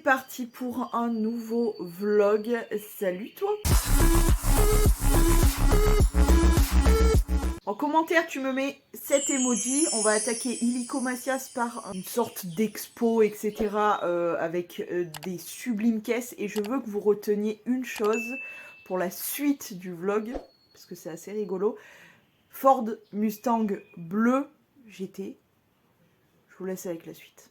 parti pour un nouveau vlog. Salut toi! En commentaire, tu me mets cet emoji. On va attaquer Illico Macias par une sorte d'expo, etc. Avec des sublimes caisses. Et je veux que vous reteniez une chose pour la suite du vlog, parce que c'est assez rigolo. Ford Mustang bleu GT. Je vous laisse avec la suite.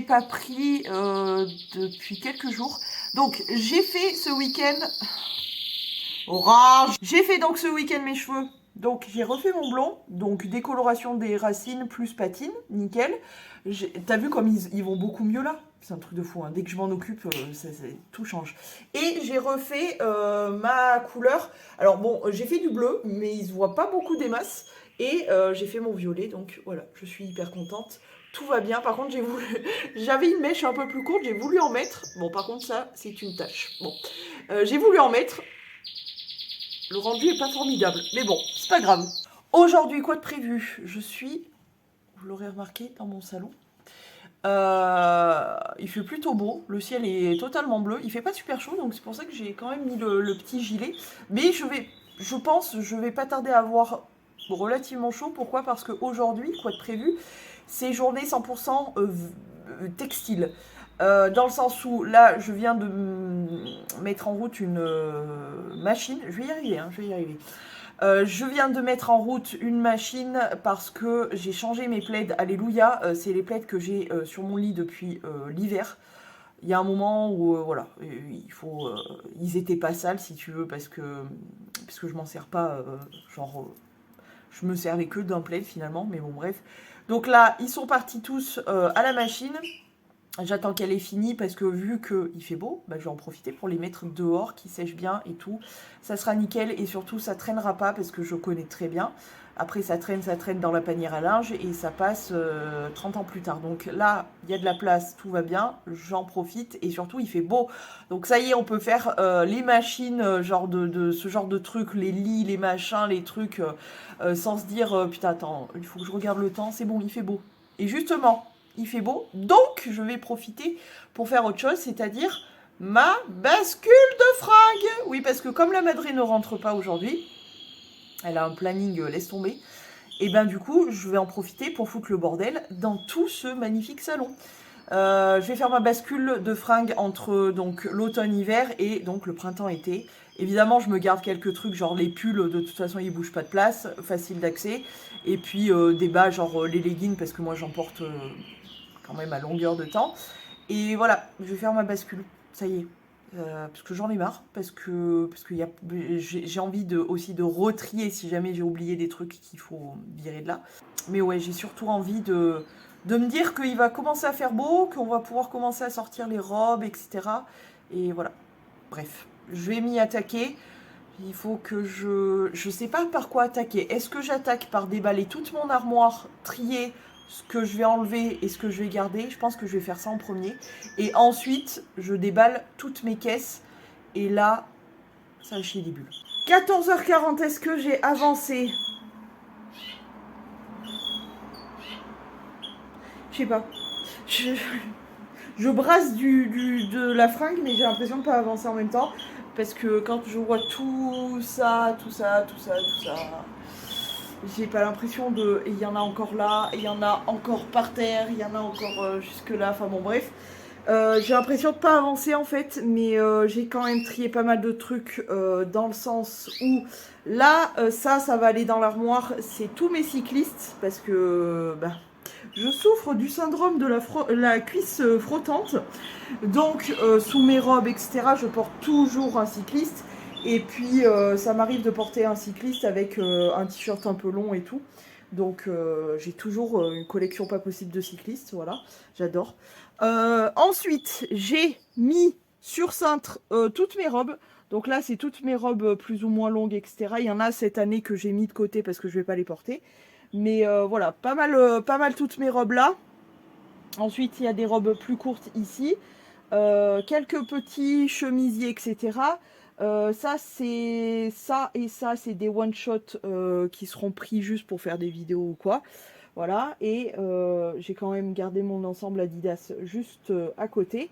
ai pas pris depuis quelques jours. Donc j'ai fait ce week-end... Orage. J'ai fait donc ce week-end mes cheveux. Donc j'ai refait mon blond, donc décoloration des racines plus patine, nickel. T'as vu comme ils vont beaucoup mieux là? C'est un truc de fou, hein. Dès que je m'en occupe, tout change. Et j'ai refait ma couleur. Alors bon, j'ai fait du bleu, mais il se voit pas beaucoup des masses. Et j'ai fait mon violet, donc voilà, je suis hyper contente. Tout va bien. Par contre, j'avais une mèche un peu plus courte, j'ai voulu en mettre. Bon, par contre, ça, c'est une tâche. Bon, j'ai voulu en mettre. Le rendu est pas formidable, mais bon, c'est pas grave. Aujourd'hui, quoi de prévu? Je suis, vous l'aurez remarqué, dans mon salon. Il fait plutôt beau, le ciel est totalement bleu. Il fait pas super chaud, donc c'est pour ça que j'ai quand même mis le petit gilet. Mais je pense, je vais pas tarder à avoir relativement chaud. Pourquoi? Parce qu'aujourd'hui, quoi de prévu? C'est journée 100% textile. Dans le sens où là je viens de mettre en route une machine, je vais y arriver, hein, je vais y arriver. Je viens de mettre en route une machine parce que j'ai changé mes plaids, alléluia, c'est les plaids que j'ai sur mon lit depuis l'hiver. Il y a un moment où voilà, ils étaient pas sales si tu veux parce que je m'en sers pas, je me servais que d'un plaid finalement, mais bon bref. Donc là ils sont partis tous à la machine. J'attends qu'elle ait fini parce que vu qu'il fait beau, bah, je vais en profiter pour les mettre dehors, qui sèchent bien et tout. Ça sera nickel et surtout ça traînera pas parce que je connais très bien. Après ça traîne dans la panière à linge et ça passe 30 ans plus tard. Donc là, il y a de la place, tout va bien, j'en profite et surtout il fait beau. Donc ça y est, on peut faire les machines, ce genre de trucs, les lits, les machins, les trucs, sans se dire putain attends, il faut que je regarde le temps, c'est bon, il fait beau. Et justement, il fait beau, donc je vais profiter pour faire autre chose, c'est-à-dire ma bascule de fringues. Oui, parce que comme la Madré ne rentre pas aujourd'hui, elle a un planning laisse tomber, et ben du coup, je vais en profiter pour foutre le bordel dans tout ce magnifique salon. Je vais faire ma bascule de fringues entre donc l'automne-hiver et donc le printemps-été. Évidemment, je me garde quelques trucs, genre les pulls, de toute façon, ils bougent pas de place, facile d'accès. Et puis des bas, genre les leggings, parce que moi, j'en porte quand même à longueur de temps. Et voilà, je vais faire ma bascule, ça y est. Parce que j'en ai marre, parce que j'ai envie aussi de retrier si jamais j'ai oublié des trucs qu'il faut virer de là. Mais ouais, j'ai surtout envie de me dire qu'il va commencer à faire beau, qu'on va pouvoir commencer à sortir les robes, etc. Et voilà, bref, je vais m'y attaquer. Il faut que je sais pas par quoi attaquer. Est-ce que j'attaque par déballer toute mon armoire, trier ce que je vais enlever et ce que je vais garder? Je pense que je vais faire ça en premier. Et ensuite, je déballe toutes mes caisses. Et là, ça va chier des bulles. 14h40, est-ce que j'ai avancé? Je sais pas. Je brasse de la fringue, mais j'ai l'impression de pas avancer en même temps. Parce que quand je vois tout ça, j'ai pas l'impression de... Il y en a encore là, il y en a encore par terre, il y en a encore jusque là, enfin bon bref. J'ai l'impression de pas avancer en fait, mais j'ai quand même trié pas mal de trucs dans le sens où là, ça va aller dans l'armoire, c'est tous mes cyclistes, parce que je souffre du syndrome de la cuisse flottante, donc sous mes robes, etc., je porte toujours un cycliste. Et puis ça m'arrive de porter un cycliste avec un t-shirt un peu long et tout. Donc j'ai toujours une collection pas possible de cyclistes, voilà, j'adore. Ensuite, j'ai mis sur cintre toutes mes robes. Donc là, c'est toutes mes robes plus ou moins longues, etc. Il y en a cette année que j'ai mis de côté parce que je vais pas les porter. Mais voilà, pas mal toutes mes robes là. Ensuite, il y a des robes plus courtes ici. Quelques petits chemisiers, etc. Ça et ça, c'est des one-shot qui seront pris juste pour faire des vidéos ou quoi. Voilà, et j'ai quand même gardé mon ensemble Adidas juste à côté.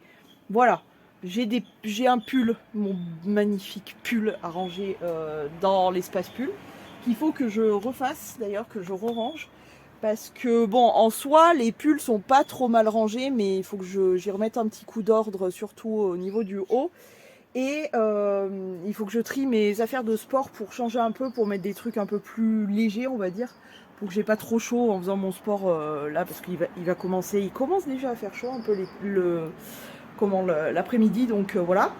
Voilà, j'ai un pull, mon magnifique pull à ranger dans l'espace pull, qu'il faut que je refasse, d'ailleurs, que je re-range. Parce que, bon, en soi, les pulls sont pas trop mal rangés, mais il faut que j'y remette un petit coup d'ordre, surtout au niveau du haut. Et il faut que je trie mes affaires de sport pour changer un peu, pour mettre des trucs un peu plus légers, on va dire. Pour que j'ai pas trop chaud en faisant mon sport là, parce il va commencer, il commence déjà à faire chaud un peu l'après-midi, donc voilà.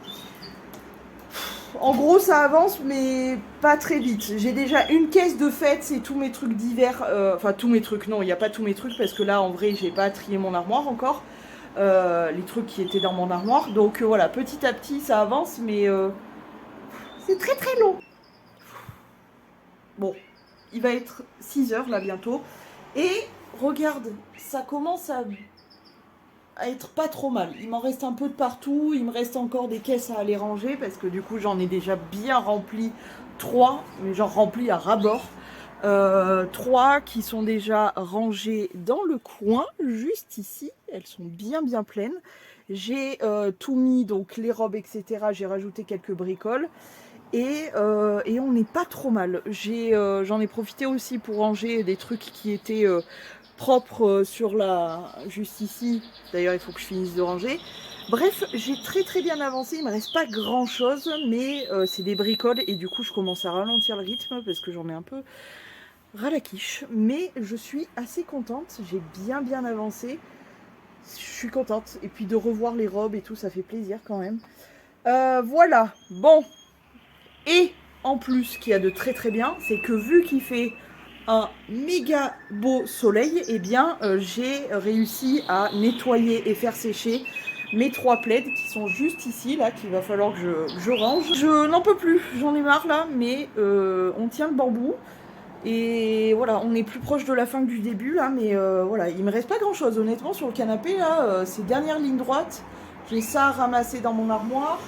En gros, ça avance, mais pas très vite. J'ai déjà une caisse de fête, c'est tous mes trucs d'hiver. Enfin, tous mes trucs, non, il n'y a pas tous mes trucs, parce que là, en vrai, j'ai pas trié mon armoire encore. Les trucs qui étaient dans mon armoire. Donc voilà, petit à petit, ça avance, mais c'est très très long. Bon, il va être 6 heures là bientôt. Et regarde, ça commence à être pas trop mal. Il m'en reste un peu de partout, il me reste encore des caisses à aller ranger parce que du coup j'en ai déjà bien rempli 3, mais j'en remplis à ras-bord. 3 qui sont déjà rangées dans le coin, juste ici. Elles sont bien bien pleines. J'ai tout mis, donc les robes, etc. J'ai rajouté quelques bricoles. Et on n'est pas trop mal. J'en ai profité aussi pour ranger des trucs qui étaient propres juste ici. D'ailleurs, il faut que je finisse de ranger. Bref, j'ai très très bien avancé. Il me reste pas grand chose, mais c'est des bricoles et du coup, je commence à ralentir le rythme parce que j'en ai un peu ras la quiche. Mais je suis assez contente. J'ai bien bien avancé. Je suis contente. Et puis de revoir les robes et tout, ça fait plaisir quand même. Voilà. Bon. Et en plus, ce qu'il y a de très très bien, c'est que vu qu'il fait un méga beau soleil, eh bien j'ai réussi à nettoyer et faire sécher mes 3 plaids qui sont juste ici, là, qu'il va falloir que je range. Je n'en peux plus, j'en ai marre là, mais on tient le bambou. Et voilà, on est plus proche de la fin que du début là, mais voilà, il me reste pas grand chose honnêtement sur le canapé là, ces dernières lignes droites, j'ai ça à ramasser dans mon armoire,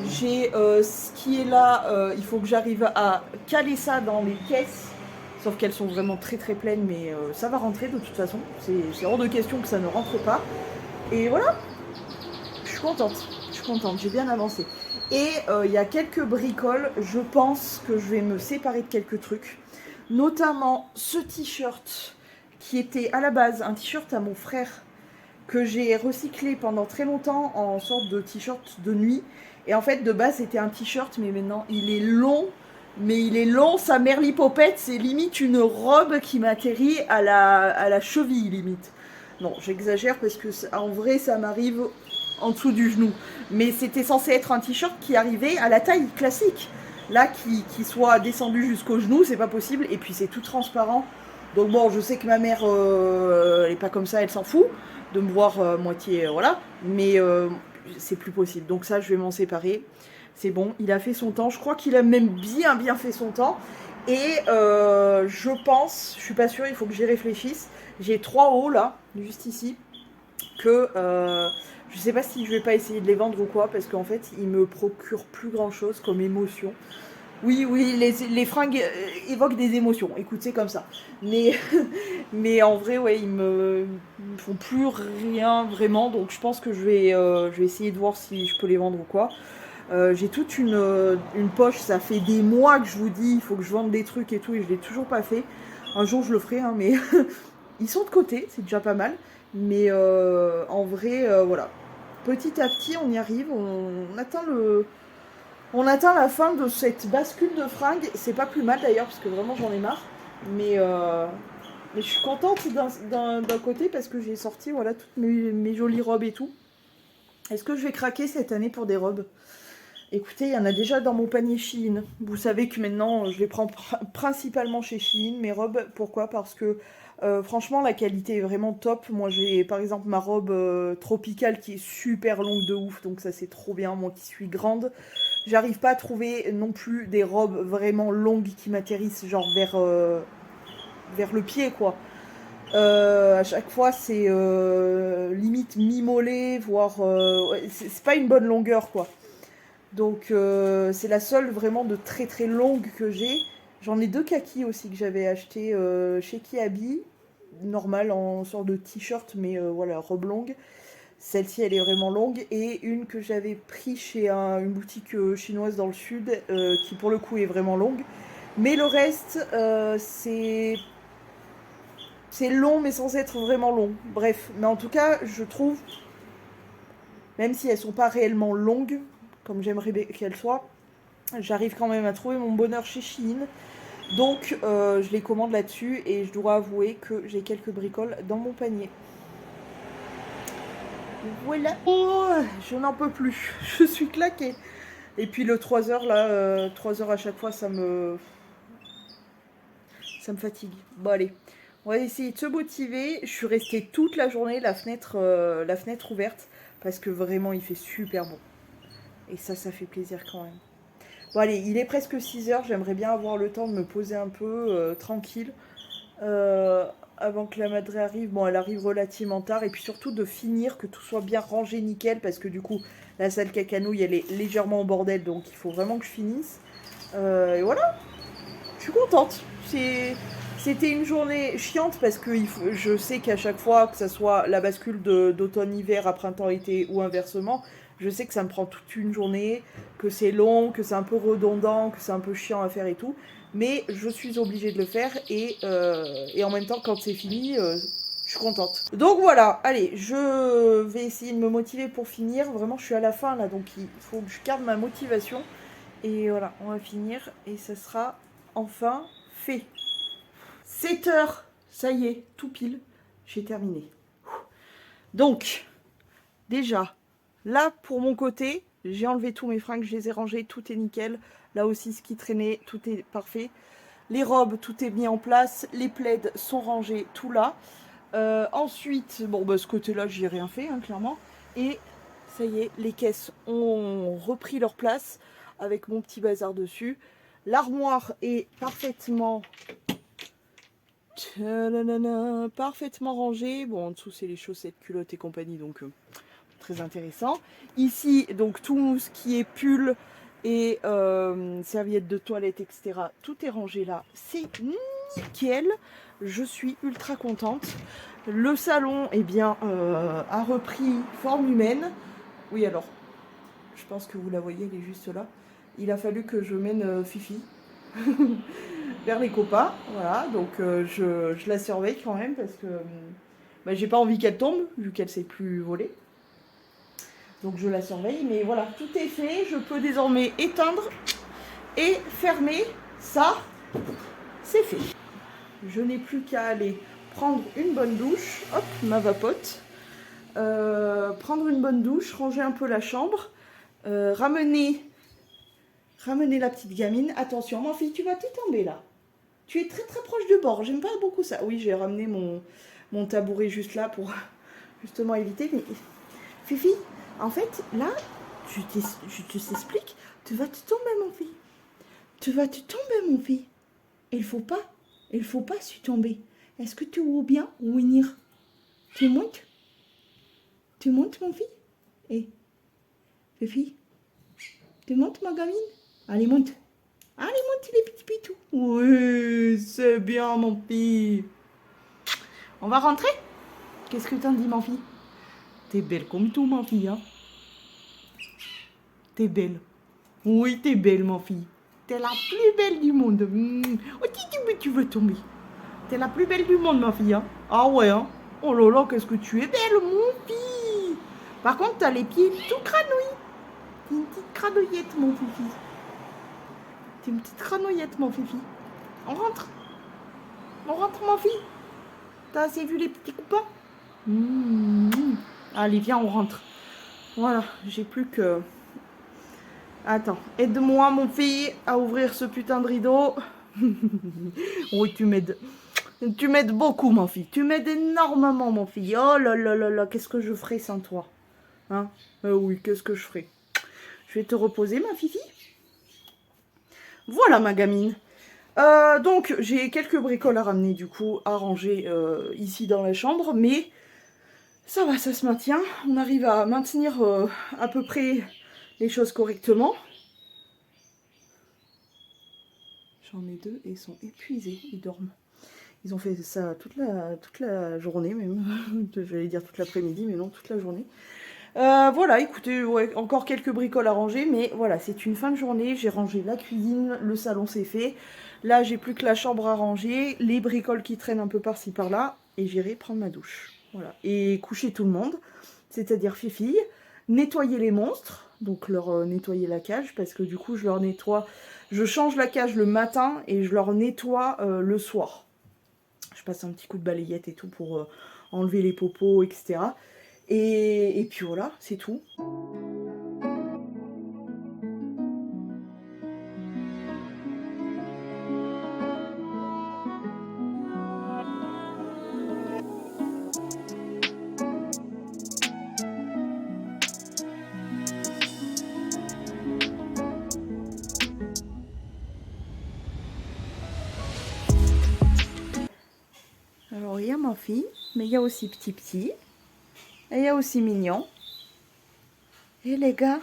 j'ai ce qui est là, il faut que j'arrive à caler ça dans les caisses, sauf qu'elles sont vraiment très très pleines, mais ça va rentrer de toute façon, c'est hors de question que ça ne rentre pas, et voilà, je suis contente, j'ai bien avancé. Et il y a quelques bricoles, je pense que je vais me séparer de quelques trucs. Notamment ce t-shirt qui était à la base un t-shirt à mon frère que j'ai recyclé pendant très longtemps en sorte de t-shirt de nuit. Et en fait, de base, c'était un t-shirt, mais maintenant, il est long. Mais il est long, sa merlipopette, c'est limite une robe qui m'atterrit à la cheville, limite. Non, j'exagère parce que en vrai, ça m'arrive en dessous du genou. Mais c'était censé être un t-shirt qui arrivait à la taille classique. Là, qui soit descendu jusqu'au genou, c'est pas possible. Et puis c'est tout transparent. Donc bon, je sais que ma mère, elle est pas comme ça, elle s'en fout de me voir moitié, voilà. Mais c'est plus possible. Donc ça, je vais m'en séparer. C'est bon, il a fait son temps. Je crois qu'il a même bien bien fait son temps. Et je pense, je suis pas sûre, il faut que j'y réfléchisse. J'ai 3 hauts là, juste ici, que je sais pas si je vais pas essayer de les vendre ou quoi, parce qu'en fait, ils me procurent plus grand chose comme émotion. Oui, oui, les fringues évoquent des émotions. Écoute, c'est comme ça. Mais, mais en vrai, ouais, ils me font plus rien vraiment. Donc je pense que je vais essayer de voir si je peux les vendre ou quoi. J'ai toute une poche. Ça fait des mois que je vous dis, il faut que je vende des trucs et tout, et je l'ai toujours pas fait. Un jour, je le ferai, hein, mais ils sont de côté, c'est déjà pas mal. Mais en vrai, voilà. Petit à petit, on y arrive. On atteint la fin de cette bascule de fringues. C'est pas plus mal d'ailleurs, parce que vraiment j'en ai marre. Mais je suis contente d'un côté parce que j'ai sorti voilà, toutes mes jolies robes et tout. Est-ce que je vais craquer cette année pour des robes? Écoutez, il y en a déjà dans mon panier Shein. Vous savez que maintenant, je les prends principalement chez Shein, mes robes. Pourquoi? Parce que franchement, la qualité est vraiment top. Moi, j'ai par exemple ma robe tropicale qui est super longue de ouf. Donc ça, c'est trop bien. Moi qui suis grande, j'arrive pas à trouver non plus des robes vraiment longues qui m'atterrissent genre vers le pied, quoi. À chaque fois, c'est limite mi-mollet, voire... ouais, c'est pas une bonne longueur, quoi. Donc c'est la seule vraiment de très très longue que j'ai. J'en ai 2 kakis aussi que j'avais acheté chez Kiabi, normal en sorte de t-shirt mais voilà, robe longue. Celle-ci elle est vraiment longue et une que j'avais pris chez une boutique chinoise dans le sud qui pour le coup est vraiment longue. Mais le reste c'est long mais sans être vraiment long. Bref, mais en tout cas je trouve, même si elles sont pas réellement longues, comme j'aimerais qu'elle soit. J'arrive quand même à trouver mon bonheur chez Shein. Donc je les commande là-dessus et je dois avouer que j'ai quelques bricoles dans mon panier. Voilà. Oh, je n'en peux plus. Je suis claquée. Et puis le 3 heures là, 3 heures à chaque fois, ça me fatigue. Bon allez, on va essayer de se motiver. Je suis restée toute la journée la fenêtre ouverte parce que vraiment il fait super bon. Et ça fait plaisir quand même. Bon allez, il est presque 6 heures. J'aimerais bien avoir le temps de me poser un peu tranquille avant que la madré arrive. Bon, elle arrive relativement tard. Et puis surtout de finir, que tout soit bien rangé nickel parce que du coup la salle cacanouille elle est légèrement en bordel. Donc il faut vraiment que je finisse. Et voilà, je suis contente. C'était une journée chiante parce que je sais qu'à chaque fois, que ce soit la bascule d'automne-hiver à printemps-été ou inversement, je sais que ça me prend toute une journée, que c'est long, que c'est un peu redondant, que c'est un peu chiant à faire et tout. Mais je suis obligée de le faire et en même temps, quand c'est fini, je suis contente. Donc voilà, allez, je vais essayer de me motiver pour finir. Vraiment, je suis à la fin là, donc il faut que je garde ma motivation. Et voilà, on va finir et ça sera enfin fait. 7 heures, ça y est, tout pile, j'ai terminé. Donc, déjà, là pour mon côté, j'ai enlevé tous mes fringues, je les ai rangés, tout est nickel. Là aussi, ce qui traînait, tout est parfait. Les robes, tout est mis en place. Les plaids sont rangés, tout là. Ensuite, bon, bah, ce côté-là, j'y ai rien fait, hein, clairement. Et ça y est, les caisses ont repris leur place avec mon petit bazar dessus. L'armoire est parfaitement rangée. Bon, en dessous, c'est les chaussettes, culottes et compagnie, donc très intéressant. Ici, donc tout ce qui est pull et serviettes de toilette, etc. Tout est rangé là. C'est nickel. Je suis ultra contente. Le salon, eh bien, a repris forme humaine. Oui, alors, je pense que vous la voyez, elle est juste là. Il a fallu que je mène Fifi vers les copains. Voilà, donc je la surveille quand même parce que bah, j'ai pas envie qu'elle tombe, vu qu'elle sait plus voler. Donc je la surveille, mais voilà, tout est fait. Je peux désormais éteindre et fermer. Ça, c'est fait. Je n'ai plus qu'à aller prendre une bonne douche. Hop, ma vapote. Prendre une bonne douche, ranger un peu la chambre, ramener la petite gamine. Attention, ma fille, tu vas te tomber là. Tu es très très proche du bord. J'aime pas beaucoup ça. Oui, j'ai ramené mon tabouret juste là pour justement éviter. Mais Fifi, en fait, là, je t'explique. Tu vas te tomber, mon fille. Tu vas te tomber, mon fille. Il faut pas se tomber. Est-ce que tu veux bien venir? Tu montes? Tu montes, mon fille? Eh, Fifi, tu montes, ma gamine? Allez, monte. Allez, monte, les petits pitous. Oui, c'est bien, mon fille. On va rentrer? Qu'est-ce que t'en dis, mon fille? T'es belle comme tout, ma fille, hein? T'es belle. Oui, t'es belle, ma fille. T'es la plus belle du monde. Oh, tu veux tomber. T'es la plus belle du monde, ma fille, hein? Ah ouais, hein? Oh là là, qu'est-ce que tu es belle, mon fille. Par contre, t'as les pieds tout cranouilles. T'es une petite cranouillette, mon fifi. T'es une petite cranouillette, mon fifi. On rentre. On rentre, ma fille. T'as assez vu les petits copains? Allez, viens, on rentre. Voilà, j'ai plus que... Attends, aide-moi, mon fille, à ouvrir ce putain de rideau. Oui, tu m'aides. Tu m'aides beaucoup, mon fille. Tu m'aides énormément, mon fille. Oh là là là là, qu'est-ce que je ferais sans toi? Hein? Oui, qu'est-ce que je ferais? Je vais te reposer, ma fifi. Voilà, ma gamine. Donc, j'ai quelques bricoles à ramener, du coup, à ranger ici dans la chambre. Mais ça va, ça se maintient. On arrive à maintenir à peu près les choses correctement. J'en ai deux et ils sont épuisés. Ils dorment. Ils ont fait ça toute la journée, même. J'allais dire toute l'après-midi, mais non, toute la journée. Voilà, écoutez, ouais, encore quelques bricoles à ranger, mais voilà, c'est une fin de journée. J'ai rangé la cuisine, le salon c'est fait. Là, j'ai plus que la chambre à ranger, les bricoles qui traînent un peu par-ci par-là, et j'irai prendre ma douche. Voilà, et coucher tout le monde, c'est-à-dire Fifi, nettoyer les monstres, donc leur nettoyer la cage, parce que du coup je leur nettoie, je change la cage le matin et je leur nettoie le soir. Je passe un petit coup de balayette et tout pour enlever les popos, etc. Et puis voilà, c'est tout. Alors, il y a ma fille, mais il y a aussi petit. Et il y a aussi mignon. Et les gars,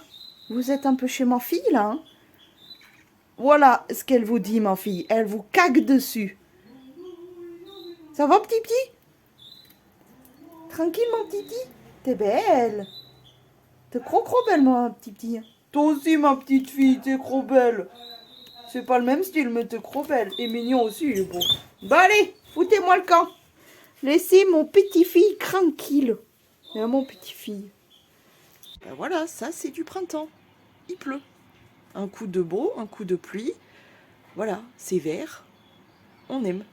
vous êtes un peu chez ma fille, là, hein? Voilà ce qu'elle vous dit, ma fille. Elle vous cague dessus. Ça va, petit? Tranquille, mon petit? T'es belle. T'es trop belle, mon petit. Toi aussi, ma petite fille, t'es trop belle. C'est pas le même style, mais t'es trop belle. Et mignon aussi, il est beau. Bah allez, foutez-moi le camp. Laissez mon petit-fille tranquille. Et mon petit-fille. Ben voilà, ça c'est du printemps. Il pleut. Un coup de beau, un coup de pluie. Voilà, c'est vert. On aime.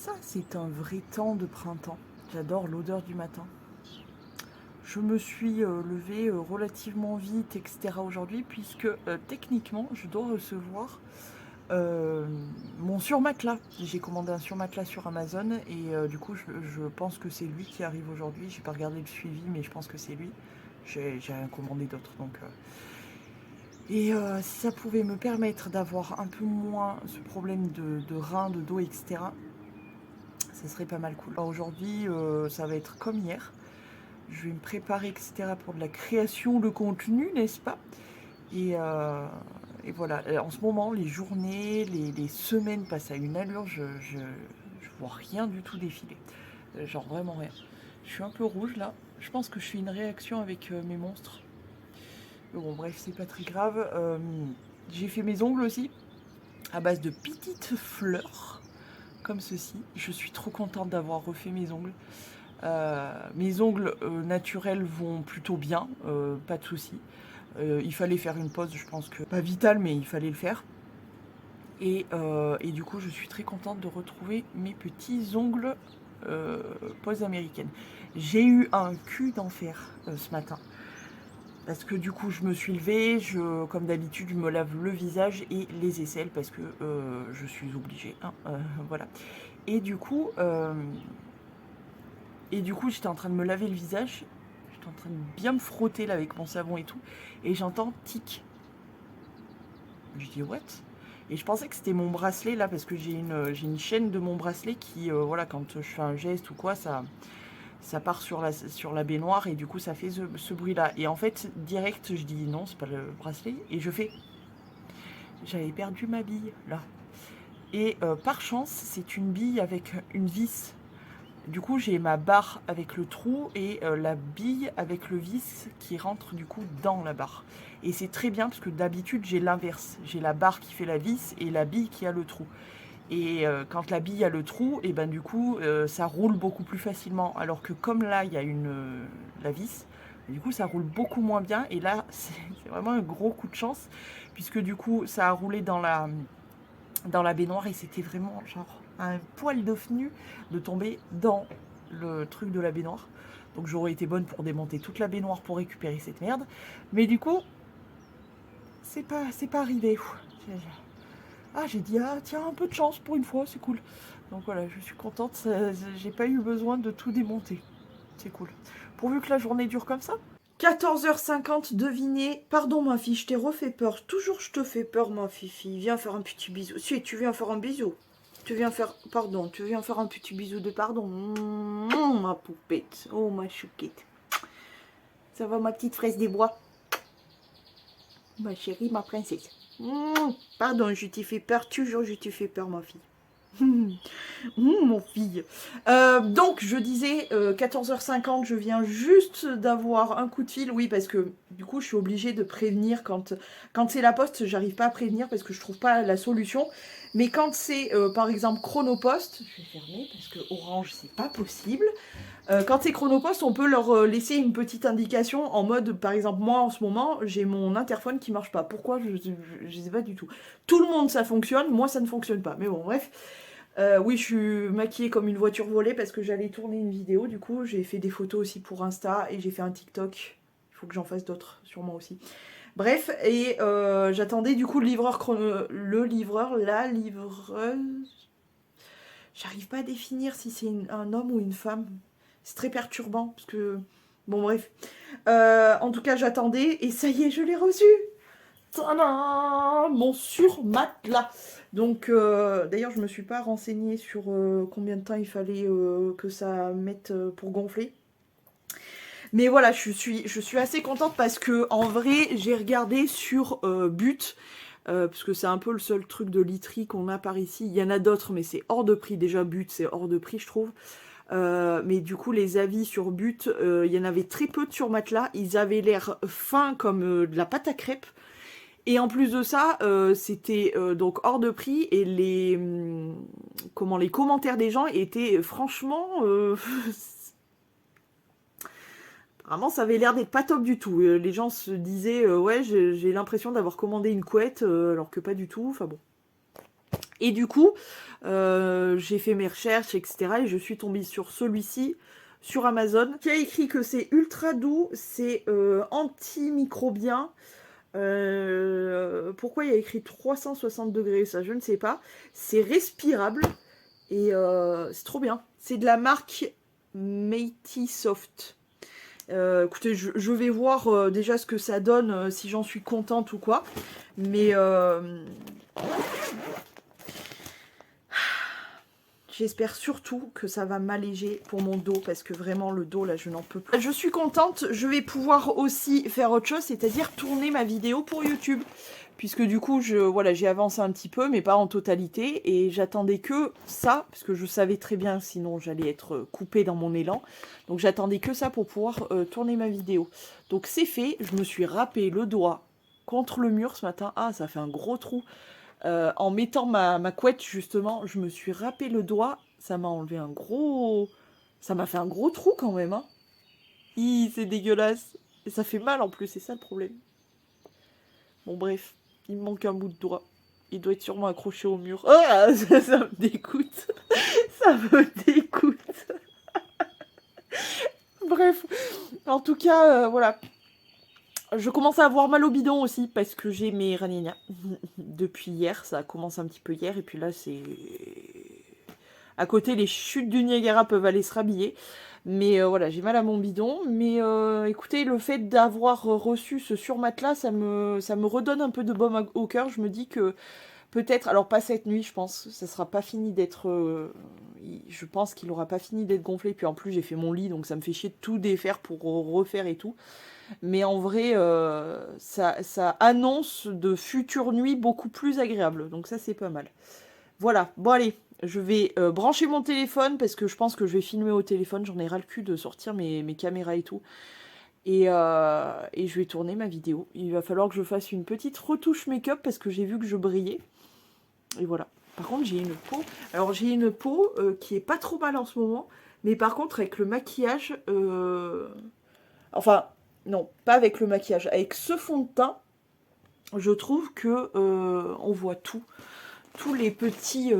Ça, c'est un vrai temps de printemps. J'adore l'odeur du matin. Je me suis levée relativement vite, etc. aujourd'hui, puisque techniquement, je dois recevoir mon surmatelas. J'ai commandé un surmatelas sur Amazon et du coup, je pense que c'est lui qui arrive aujourd'hui. J'ai pas regardé le suivi, mais je pense que c'est lui. J'ai rien commandé d'autre, donc... Et si ça pouvait me permettre d'avoir un peu moins ce problème de reins, de dos, etc., ça serait pas mal cool. Aujourd'hui, ça va être comme hier. Je vais me préparer, etc., pour de la création de contenu, n'est-ce pas ? Et voilà, en ce moment, les journées, les semaines passent à une allure, je vois rien du tout défiler. Genre vraiment rien. Je suis un peu rouge là. Je pense que je fais une réaction avec mes monstres. Bon, bref, c'est pas très grave. J'ai fait mes ongles aussi, à base de petites fleurs, comme ceci. Je suis trop contente d'avoir refait mes ongles. Mes ongles naturels vont plutôt bien, pas de soucis. Il fallait faire une pause, je pense que pas vital, mais il fallait le faire. Et du coup, je suis très contente de retrouver mes petits ongles pose américaine. J'ai eu un cul d'enfer ce matin. Parce que du coup, je me suis levée, comme d'habitude, je me lave le visage et les aisselles parce que je suis obligée. Hein, voilà. Et du coup, j'étais en train de me laver le visage. J'étais en train de bien me frotter là avec mon savon et tout. Et j'entends tic. Je dis what? Et je pensais que c'était mon bracelet là parce que j'ai une chaîne de mon bracelet qui, voilà, quand je fais un geste ou quoi, ça part sur la baignoire et du coup ça fait ce bruit là. Et en fait direct je dis non, c'est pas le bracelet et j'avais perdu ma bille là. Et par chance c'est une bille avec une vis. Du coup j'ai ma barre avec le trou et la bille avec le vis qui rentre du coup dans la barre. Et c'est très bien parce que d'habitude j'ai l'inverse. J'ai la barre qui fait la vis et la bille qui a le trou. Et quand la bille a le trou, et ben du coup ça roule beaucoup plus facilement. Alors que comme là il y a la vis, du coup ça roule beaucoup moins bien. Et là c'est vraiment un gros coup de chance puisque du coup ça a roulé dans la baignoire et c'était vraiment genre un poil d'œuf nu de tomber dans le truc de la baignoire. Donc j'aurais été bonne pour démonter toute la baignoire pour récupérer cette merde. Mais du coup c'est pas arrivé. Ah, j'ai dit, ah tiens, un peu de chance pour une fois, c'est cool. Donc voilà, je suis contente, j'ai pas eu besoin de tout démonter. C'est cool. Pourvu que la journée dure comme ça. 14h50, devinez. Pardon ma fille, je t'ai refait peur. Toujours je te fais peur ma fifi. Viens faire un petit bisou. Si, tu viens faire un bisou. Tu viens faire un petit bisou de pardon. Ma poupette. Oh ma chouquette. Ça va ma petite fraise des bois? Ma chérie, ma princesse. Pardon, je t'ai fait peur, toujours je t'ai fait peur, ma fille. Mon fille. Donc, je disais 14h50, je viens juste d'avoir un coup de fil. Oui, parce que du coup, je suis obligée de prévenir quand c'est la poste, j'arrive pas à prévenir parce que je trouve pas la solution. Mais quand c'est par exemple Chronopost, je vais fermer parce que Orange, c'est pas possible. Quand c'est Chronopost, on peut leur laisser une petite indication en mode, par exemple, moi en ce moment, j'ai mon interphone qui marche pas. Pourquoi? Je sais pas du tout. Tout le monde ça fonctionne, moi ça ne fonctionne pas. Mais bon, bref. Oui, je suis maquillée comme une voiture volée parce que j'allais tourner une vidéo. Du coup, j'ai fait des photos aussi pour Insta et j'ai fait un TikTok. Il faut que j'en fasse d'autres sur moi aussi. Bref, et j'attendais du coup le livreur, la livreuse. J'arrive pas à définir si c'est un homme ou une femme. C'est très perturbant parce que... Bon bref. En tout cas j'attendais et ça y est je l'ai reçu. Tadam, mon surmatelas. Donc d'ailleurs je me suis pas renseignée sur combien de temps il fallait que ça mette pour gonfler. Mais voilà, je suis assez contente parce que en vrai j'ai regardé sur But. Parce que c'est un peu le seul truc de literie qu'on a par ici. Il y en a d'autres, mais c'est hors de prix. Déjà, But, c'est hors de prix, je trouve. Mais du coup, les avis sur But, il y en avait très peu de sur matelas. Ils avaient l'air fins comme de la pâte à crêpes. Et en plus de ça, c'était donc hors de prix. Et les commentaires des gens étaient franchement... Vraiment, ça avait l'air d'être pas top du tout. Les gens se disaient, ouais, j'ai l'impression d'avoir commandé une couette, alors que pas du tout. Enfin bon. Et du coup, j'ai fait mes recherches, etc. Et je suis tombée sur celui-ci, sur Amazon, qui a écrit que c'est ultra doux, c'est antimicrobien. Pourquoi il y a écrit 360 degrés, ça je ne sais pas. C'est respirable et c'est trop bien. C'est de la marque Mighty Soft. Écoutez, je vais voir déjà ce que ça donne, si j'en suis contente ou quoi. Mais j'espère surtout que ça va m'alléger pour mon dos, parce que vraiment le dos là je n'en peux plus. Je suis contente, je vais pouvoir aussi faire autre chose, c'est-à-dire tourner ma vidéo pour YouTube. Puisque du coup, voilà, j'ai avancé un petit peu, mais pas en totalité. Et j'attendais que ça, parce que je savais très bien, sinon j'allais être coupée dans mon élan. Donc j'attendais que ça pour pouvoir tourner ma vidéo. Donc c'est fait, je me suis râpé le doigt contre le mur ce matin. Ah, ça fait un gros trou. En mettant ma couette, justement, je me suis râpé le doigt. Ça m'a enlevé un gros... Ça m'a fait un gros trou quand même, hein. C'est dégueulasse. Et ça fait mal en plus, c'est ça le problème. Bon, bref. Il me manque un bout de doigt. Il doit être sûrement accroché au mur. Ah, ça me dégoûte. Ça me dégoûte. Bref. En tout cas, voilà. Je commence à avoir mal au bidon aussi parce que j'ai mes ragnagnas. Depuis hier, ça commence un petit peu hier. Et puis là, c'est... À côté, les chutes du Niagara peuvent aller se rhabiller. Mais voilà, j'ai mal à mon bidon. Mais écoutez, le fait d'avoir reçu ce surmatelas, ça me redonne un peu de baume au cœur. Je me dis que peut-être, alors pas cette nuit, je pense, ça sera pas fini d'être... je pense qu'il aura pas fini d'être gonflé. Puis en plus, j'ai fait mon lit, donc ça me fait chier de tout défaire pour refaire et tout. Mais en vrai, ça annonce de futures nuits beaucoup plus agréables. Donc ça, c'est pas mal. Voilà, bon allez. Je vais brancher mon téléphone parce que je pense que je vais filmer au téléphone. J'en ai ras le cul de sortir mes caméras et tout. Et je vais tourner ma vidéo. Il va falloir que je fasse une petite retouche make-up parce que j'ai vu que je brillais. Et voilà. Par contre, j'ai une peau... Alors, j'ai une peau qui est pas trop mal en ce moment. Mais par contre, avec le maquillage... Enfin, non, pas avec le maquillage. Avec ce fond de teint, je trouve que on voit tout. Tous les petits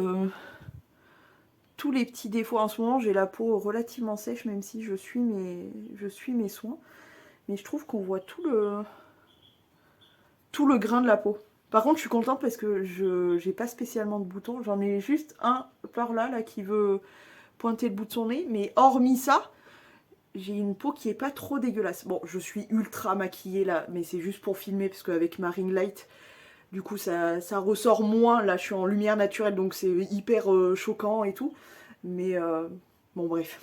défauts. En ce moment, j'ai la peau relativement sèche, même si je suis mes soins. Mais je trouve qu'on voit tout le grain de la peau. Par contre, je suis contente parce que je n'ai pas spécialement de boutons. J'en ai juste un par là qui veut pointer le bout de son nez. Mais hormis ça, j'ai une peau qui est pas trop dégueulasse. Bon, je suis ultra maquillée là, mais c'est juste pour filmer parce qu'avec ma ring light... Du coup, ça ressort moins. Là, je suis en lumière naturelle, donc c'est hyper choquant et tout. Mais bon, bref.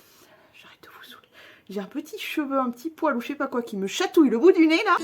J'arrête de vous saouler. J'ai un petit cheveu, un petit poil ou je sais pas quoi qui me chatouille le bout du nez, là.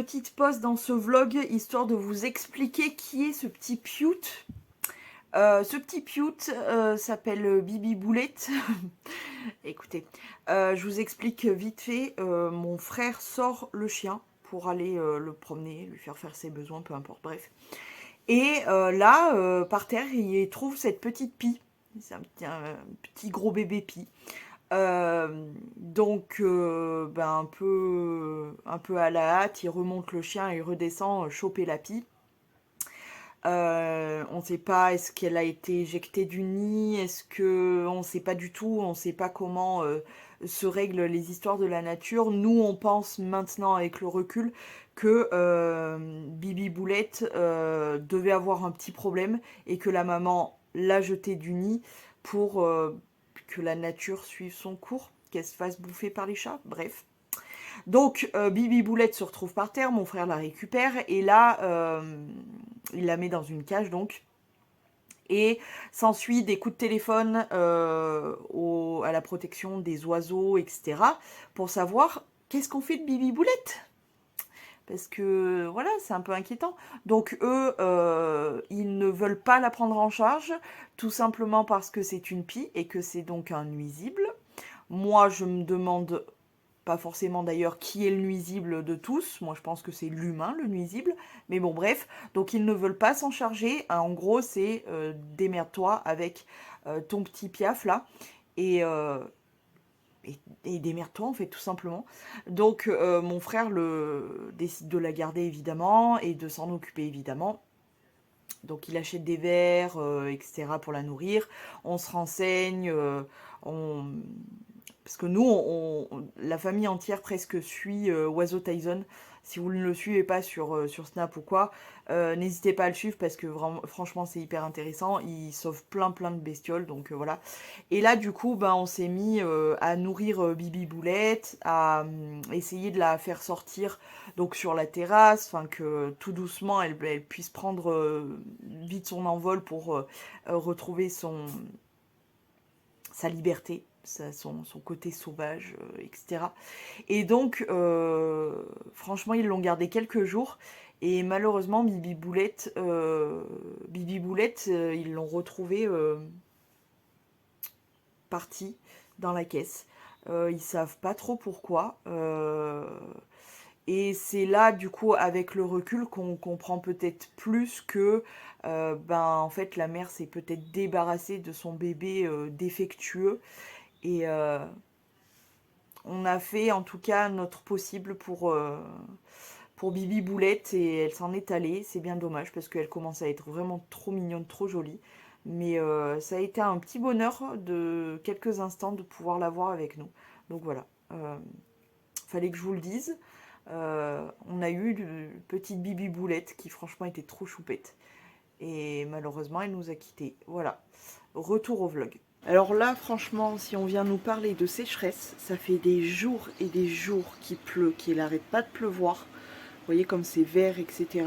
petite pause dans ce vlog, histoire de vous expliquer qui est ce petit Pioute. Ce petit Pioute s'appelle Bibi Boulette. Écoutez, je vous explique vite fait. Mon frère sort le chien pour aller le promener, lui faire ses besoins, peu importe, bref. Et là, par terre, il trouve cette petite pie. C'est un petit gros bébé pie. Donc, ben, un peu à la hâte, il remonte le chien et il redescend choper la pie. On ne sait pas, est-ce qu'elle a été éjectée du nid, est-ce que on ne sait pas du tout, on ne sait pas comment se règlent les histoires de la nature. Nous, on pense maintenant avec le recul que Bibi Boulette devait avoir un petit problème et que la maman l'a jetée du nid pour que la nature suive son cours, qu'elle se fasse bouffer par les chats, bref. Donc, Bibi Boulette se retrouve par terre, mon frère la récupère, et là, il la met dans une cage, donc. Et s'ensuit des coups de téléphone à la protection des oiseaux, etc. pour savoir qu'est-ce qu'on fait de Bibi Boulette. Parce que, voilà, c'est un peu inquiétant. Donc, eux, ils ne veulent pas la prendre en charge, tout simplement parce que c'est une pie et que c'est donc un nuisible. Moi, je me demande... Pas forcément d'ailleurs qui est le nuisible de tous. Moi, je pense que c'est l'humain, le nuisible. Mais bon, bref. Donc, ils ne veulent pas s'en charger. En gros, c'est démerde-toi avec ton petit piaf, là. Et démerde-toi, en fait, tout simplement. Donc, mon frère décide de la garder, évidemment, et de s'en occuper, évidemment. Donc, il achète des vers, etc. pour la nourrir. On se renseigne, parce que nous, la famille entière presque suit Oiseau Tyson. Si vous ne le suivez pas sur Snap ou quoi, n'hésitez pas à le suivre parce que vraiment, franchement, c'est hyper intéressant. Il sauve plein de bestioles, donc voilà. Et là, du coup, ben, on s'est mis à nourrir Bibi Boulette, à essayer de la faire sortir donc sur la terrasse, enfin que tout doucement, elle puisse prendre vite son envol pour retrouver sa liberté. Son côté sauvage, etc. Et donc, franchement, ils l'ont gardé quelques jours. Et malheureusement, Bibi Boulette, ils l'ont retrouvée partie dans la caisse. Ils savent pas trop pourquoi. Et c'est là, du coup, avec le recul, qu'on comprend peut-être plus que, ben, en fait, la mère s'est peut-être débarrassée de son bébé défectueux. Et on a fait en tout cas notre possible pour Bibi Boulette et elle s'en est allée. C'est bien dommage parce qu'elle commence à être vraiment trop mignonne, trop jolie. Mais ça a été un petit bonheur de quelques instants de pouvoir la voir avec nous. Donc voilà, fallait que je vous le dise. On a eu une petite Bibi Boulette qui franchement était trop choupette. Et malheureusement elle nous a quittés. Voilà, retour au vlog. Alors là, franchement, si on vient nous parler de sécheresse, ça fait des jours et des jours qu'il pleut, qu'il n'arrête pas de pleuvoir. Vous voyez comme c'est vert, etc.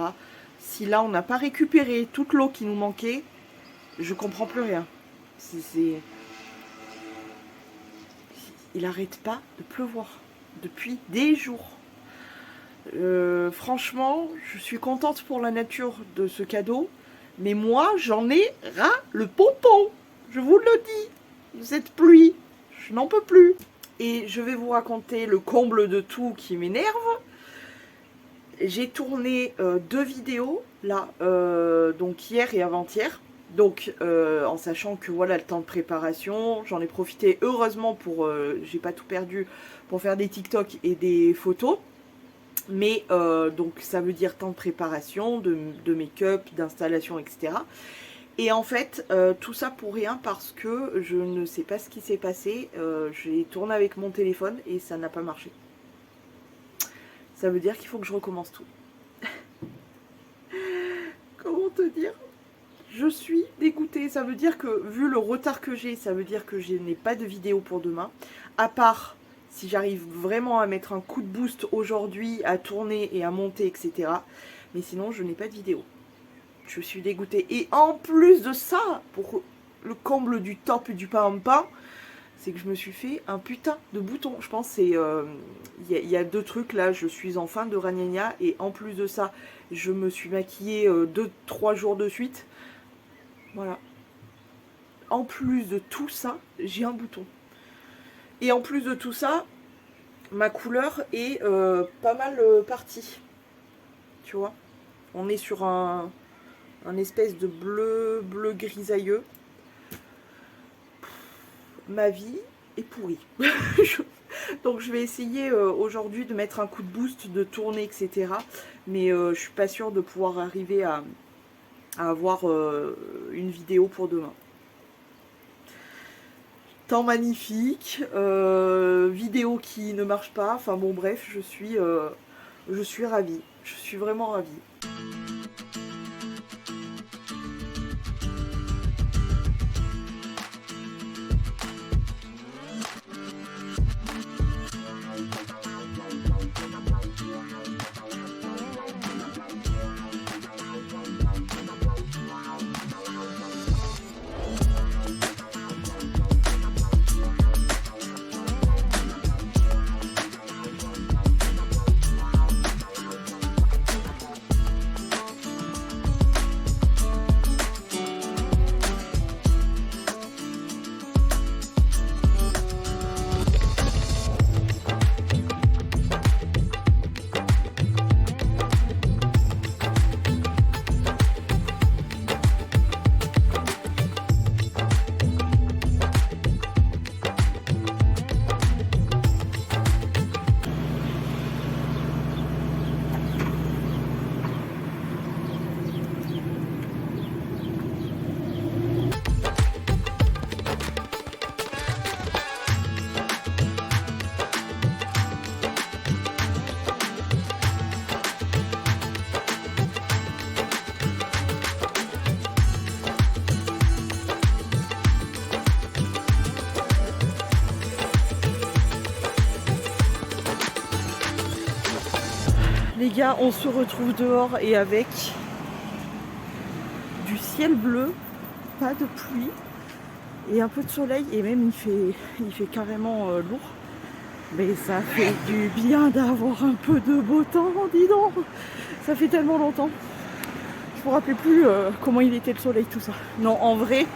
Si là, on n'a pas récupéré toute l'eau qui nous manquait, je comprends plus rien. Il n'arrête pas de pleuvoir depuis des jours. Franchement, je suis contente pour la nature de ce cadeau, mais moi, j'en ai ras le pompon. Je vous le dis, cette pluie, je n'en peux plus. Et je vais vous raconter le comble de tout qui m'énerve. J'ai tourné 2 vidéos, là, donc hier et avant-hier. Donc, en sachant que voilà le temps de préparation, j'en ai profité heureusement pour, j'ai pas tout perdu, pour faire des TikTok et des photos. Mais donc ça veut dire temps de préparation, de make-up, d'installation, etc. Et en fait, tout ça pour rien parce que je ne sais pas ce qui s'est passé. J'ai tourné avec mon téléphone et ça n'a pas marché. Ça veut dire qu'il faut que je recommence tout. Comment te dire? Je suis dégoûtée. Ça veut dire que, vu le retard que j'ai, ça veut dire que je n'ai pas de vidéo pour demain. À part si j'arrive vraiment à mettre un coup de boost aujourd'hui, à tourner et à monter, etc. Mais sinon, je n'ai pas de vidéo. Je suis dégoûtée. Et en plus de ça, pour le comble du top et du pain en pain, c'est que je me suis fait un putain de bouton. Je pense c'est y a deux trucs là, je suis en fin de ragnagna et en plus de ça, je me suis maquillée 2-3 jours de suite. Voilà. En plus de tout ça, j'ai un bouton. Et en plus de tout ça, ma couleur est pas mal partie. Tu vois, on est sur un espèce de bleu grisailleux. Ma vie est pourrie. Donc je vais essayer aujourd'hui de mettre un coup de boost, de tourner, etc. Mais je suis pas sûre de pouvoir arriver à avoir une vidéo pour demain. Temps magnifique, vidéo qui ne marche pas, enfin bon bref, je suis ravie, je suis vraiment ravie. Les gars, on se retrouve dehors et avec du ciel bleu, pas de pluie et un peu de soleil et même il fait carrément lourd. Mais ça fait du bien d'avoir un peu de beau temps, dis donc. Ça fait tellement longtemps. Je me rappelais plus comment il était le soleil, tout ça. Non, en vrai,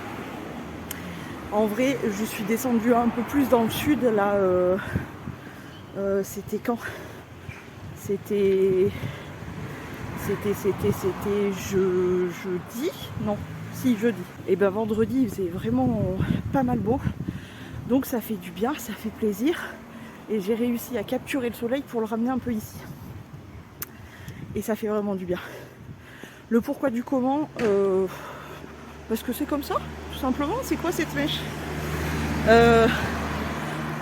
je suis descendue un peu plus dans le sud là. C'était quand ? C'était jeudi. Non, si, jeudi. Et ben vendredi, il faisait vraiment pas mal beau. Donc ça fait du bien, ça fait plaisir. Et j'ai réussi à capturer le soleil pour le ramener un peu ici. Et ça fait vraiment du bien. Le pourquoi du comment, parce que c'est comme ça, tout simplement. C'est quoi cette mèche ?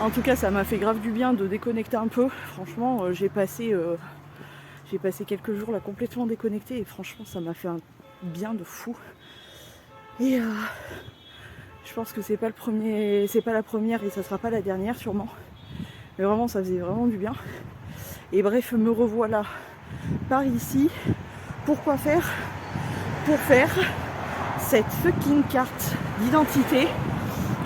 En tout cas, ça m'a fait grave du bien de déconnecter un peu. Franchement, j'ai passé quelques jours là complètement déconnectée et franchement, ça m'a fait un bien de fou. Et je pense que c'est pas la première et ça sera pas la dernière sûrement. Mais vraiment, ça faisait vraiment du bien. Et bref, me revoilà par ici. Pourquoi faire ? Pour faire cette fucking carte d'identité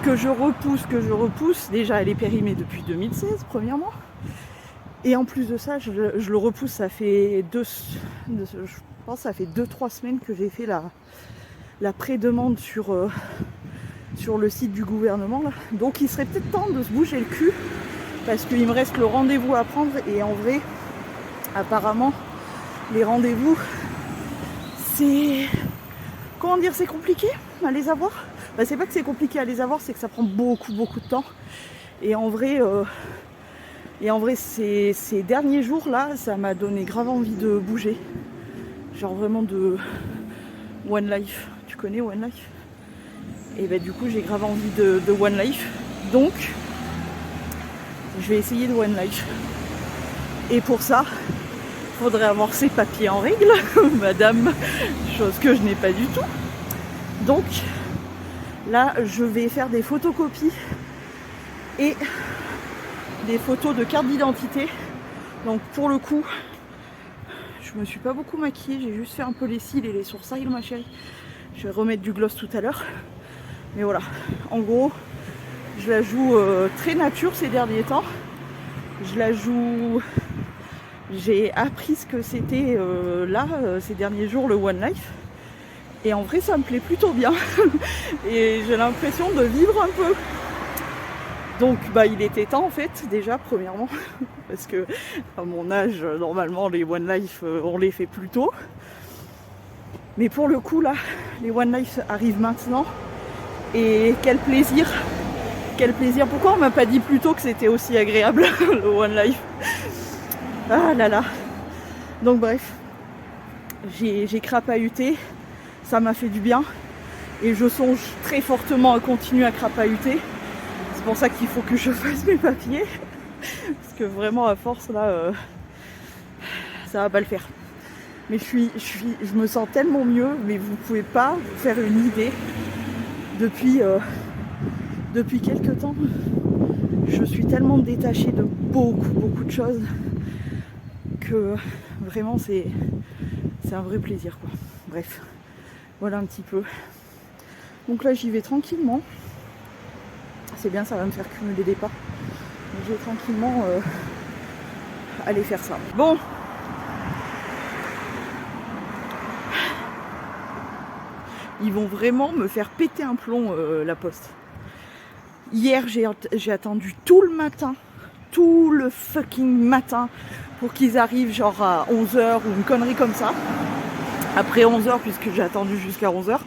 que je repousse. Déjà, elle est périmée depuis 2016, premièrement. Et en plus de ça, je le repousse, ça fait 2-3 semaines que j'ai fait la pré-demande sur le site du gouvernement. Là. Donc il serait peut-être temps de se bouger le cul, parce qu'il me reste le rendez-vous à prendre. Et en vrai, apparemment, les rendez-vous, c'est... Comment dire, c'est compliqué à les avoir. Bah, c'est pas que c'est compliqué à les avoir, c'est que ça prend beaucoup de temps. Et en vrai, ces derniers jours là, ça m'a donné grave envie de bouger. Genre vraiment de One Life. Tu connais One Life ? Et bah du coup j'ai grave envie de One Life. Donc je vais essayer de One Life. Et pour ça, il faudrait avoir ses papiers en règle, madame, chose que je n'ai pas du tout. Donc là, je vais faire des photocopies et des photos de carte d'identité. Donc pour le coup, je me suis pas beaucoup maquillée, j'ai juste fait un peu les cils et les sourcils, ma chérie. Je vais remettre du gloss tout à l'heure. Mais voilà, en gros, Je la joue très nature ces derniers temps. Je la joue... J'ai appris ce que c'était ces derniers jours, le One Life. Et en vrai, ça me plaît plutôt bien. Et j'ai l'impression de vivre un peu. Donc, il était temps en fait, déjà, premièrement. Parce que, à mon âge, normalement, les One Life, on les fait plus tôt. Mais pour le coup, là, les One Life arrivent maintenant. Et quel plaisir! Quel plaisir! Pourquoi on m'a pas dit plus tôt que c'était aussi agréable, le One Life? Ah là là! Donc bref, j'ai crapahuté, ça m'a fait du bien. Et je songe très fortement à continuer à crapahuter. C'est pour ça qu'il faut que je fasse mes papiers. Parce que vraiment, à force, là, ça va pas le faire. Mais je me sens tellement mieux, mais vous pouvez pas vous faire une idée. Depuis quelques temps, je suis tellement détachée de beaucoup de choses que vraiment c'est un vrai plaisir, quoi. Bref, voilà un petit peu. Donc là j'y vais tranquillement. C'est bien, ça va me faire cumuler des pas. Je vais tranquillement aller faire ça. Bon. Ils vont vraiment me faire péter un plomb, la poste. Hier, j'ai attendu tout le fucking matin, pour qu'ils arrivent genre à 11h ou une connerie comme ça. Après 11h, puisque j'ai attendu jusqu'à 11h.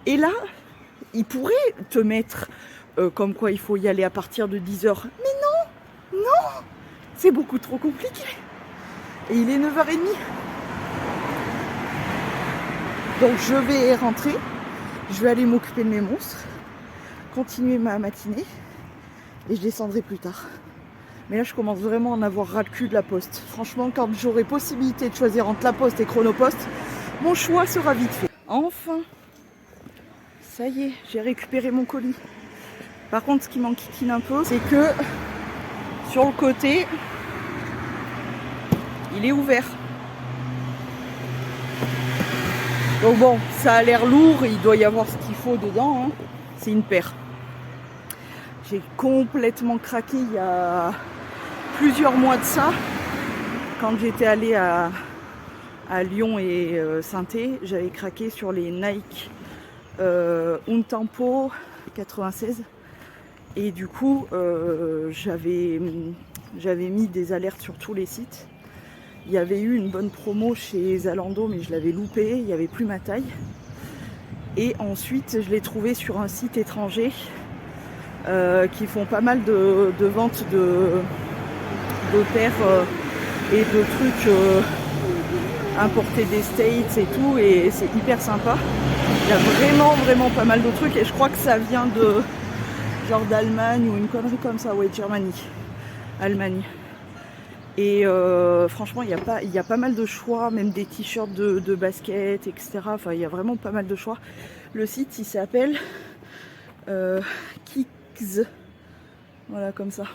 Et là, ils pourraient te mettre comme quoi il faut y aller à partir de 10h. Mais non, c'est beaucoup trop compliqué. Et il est 9h30. Donc je vais rentrer, je vais aller m'occuper de mes monstres, continuer ma matinée et je descendrai plus tard. Mais là je commence vraiment à en avoir ras le cul de la poste. Franchement, quand j'aurai possibilité de choisir entre la poste et Chronopost, mon choix sera vite fait. Enfin, ça y est, j'ai récupéré mon colis. Par contre, ce qui m'enquiquine un peu, c'est que sur le côté, il est ouvert. Donc bon, ça a l'air lourd, il doit y avoir ce qu'il faut dedans, hein. C'est une paire. J'ai complètement craqué il y a plusieurs mois de ça, quand j'étais allée à Lyon et Saint-Étienne, j'avais craqué sur les Nike Untempo 96 et du coup j'avais mis des alertes sur tous les sites. Il y avait eu une bonne promo chez Zalando, mais je l'avais loupé, il n'y avait plus ma taille. Et ensuite, je l'ai trouvé sur un site étranger qui font pas mal de ventes de paires et de trucs importés des States et tout. Et c'est hyper sympa. Il y a vraiment pas mal de trucs. Et je crois que ça vient de genre d'Allemagne ou une connerie comme ça. Ouais, Allemagne. Et franchement, il y a pas mal de choix, même des t-shirts de basket, etc. Enfin, il y a vraiment pas mal de choix. Le site, il s'appelle Kicks. Voilà, comme ça.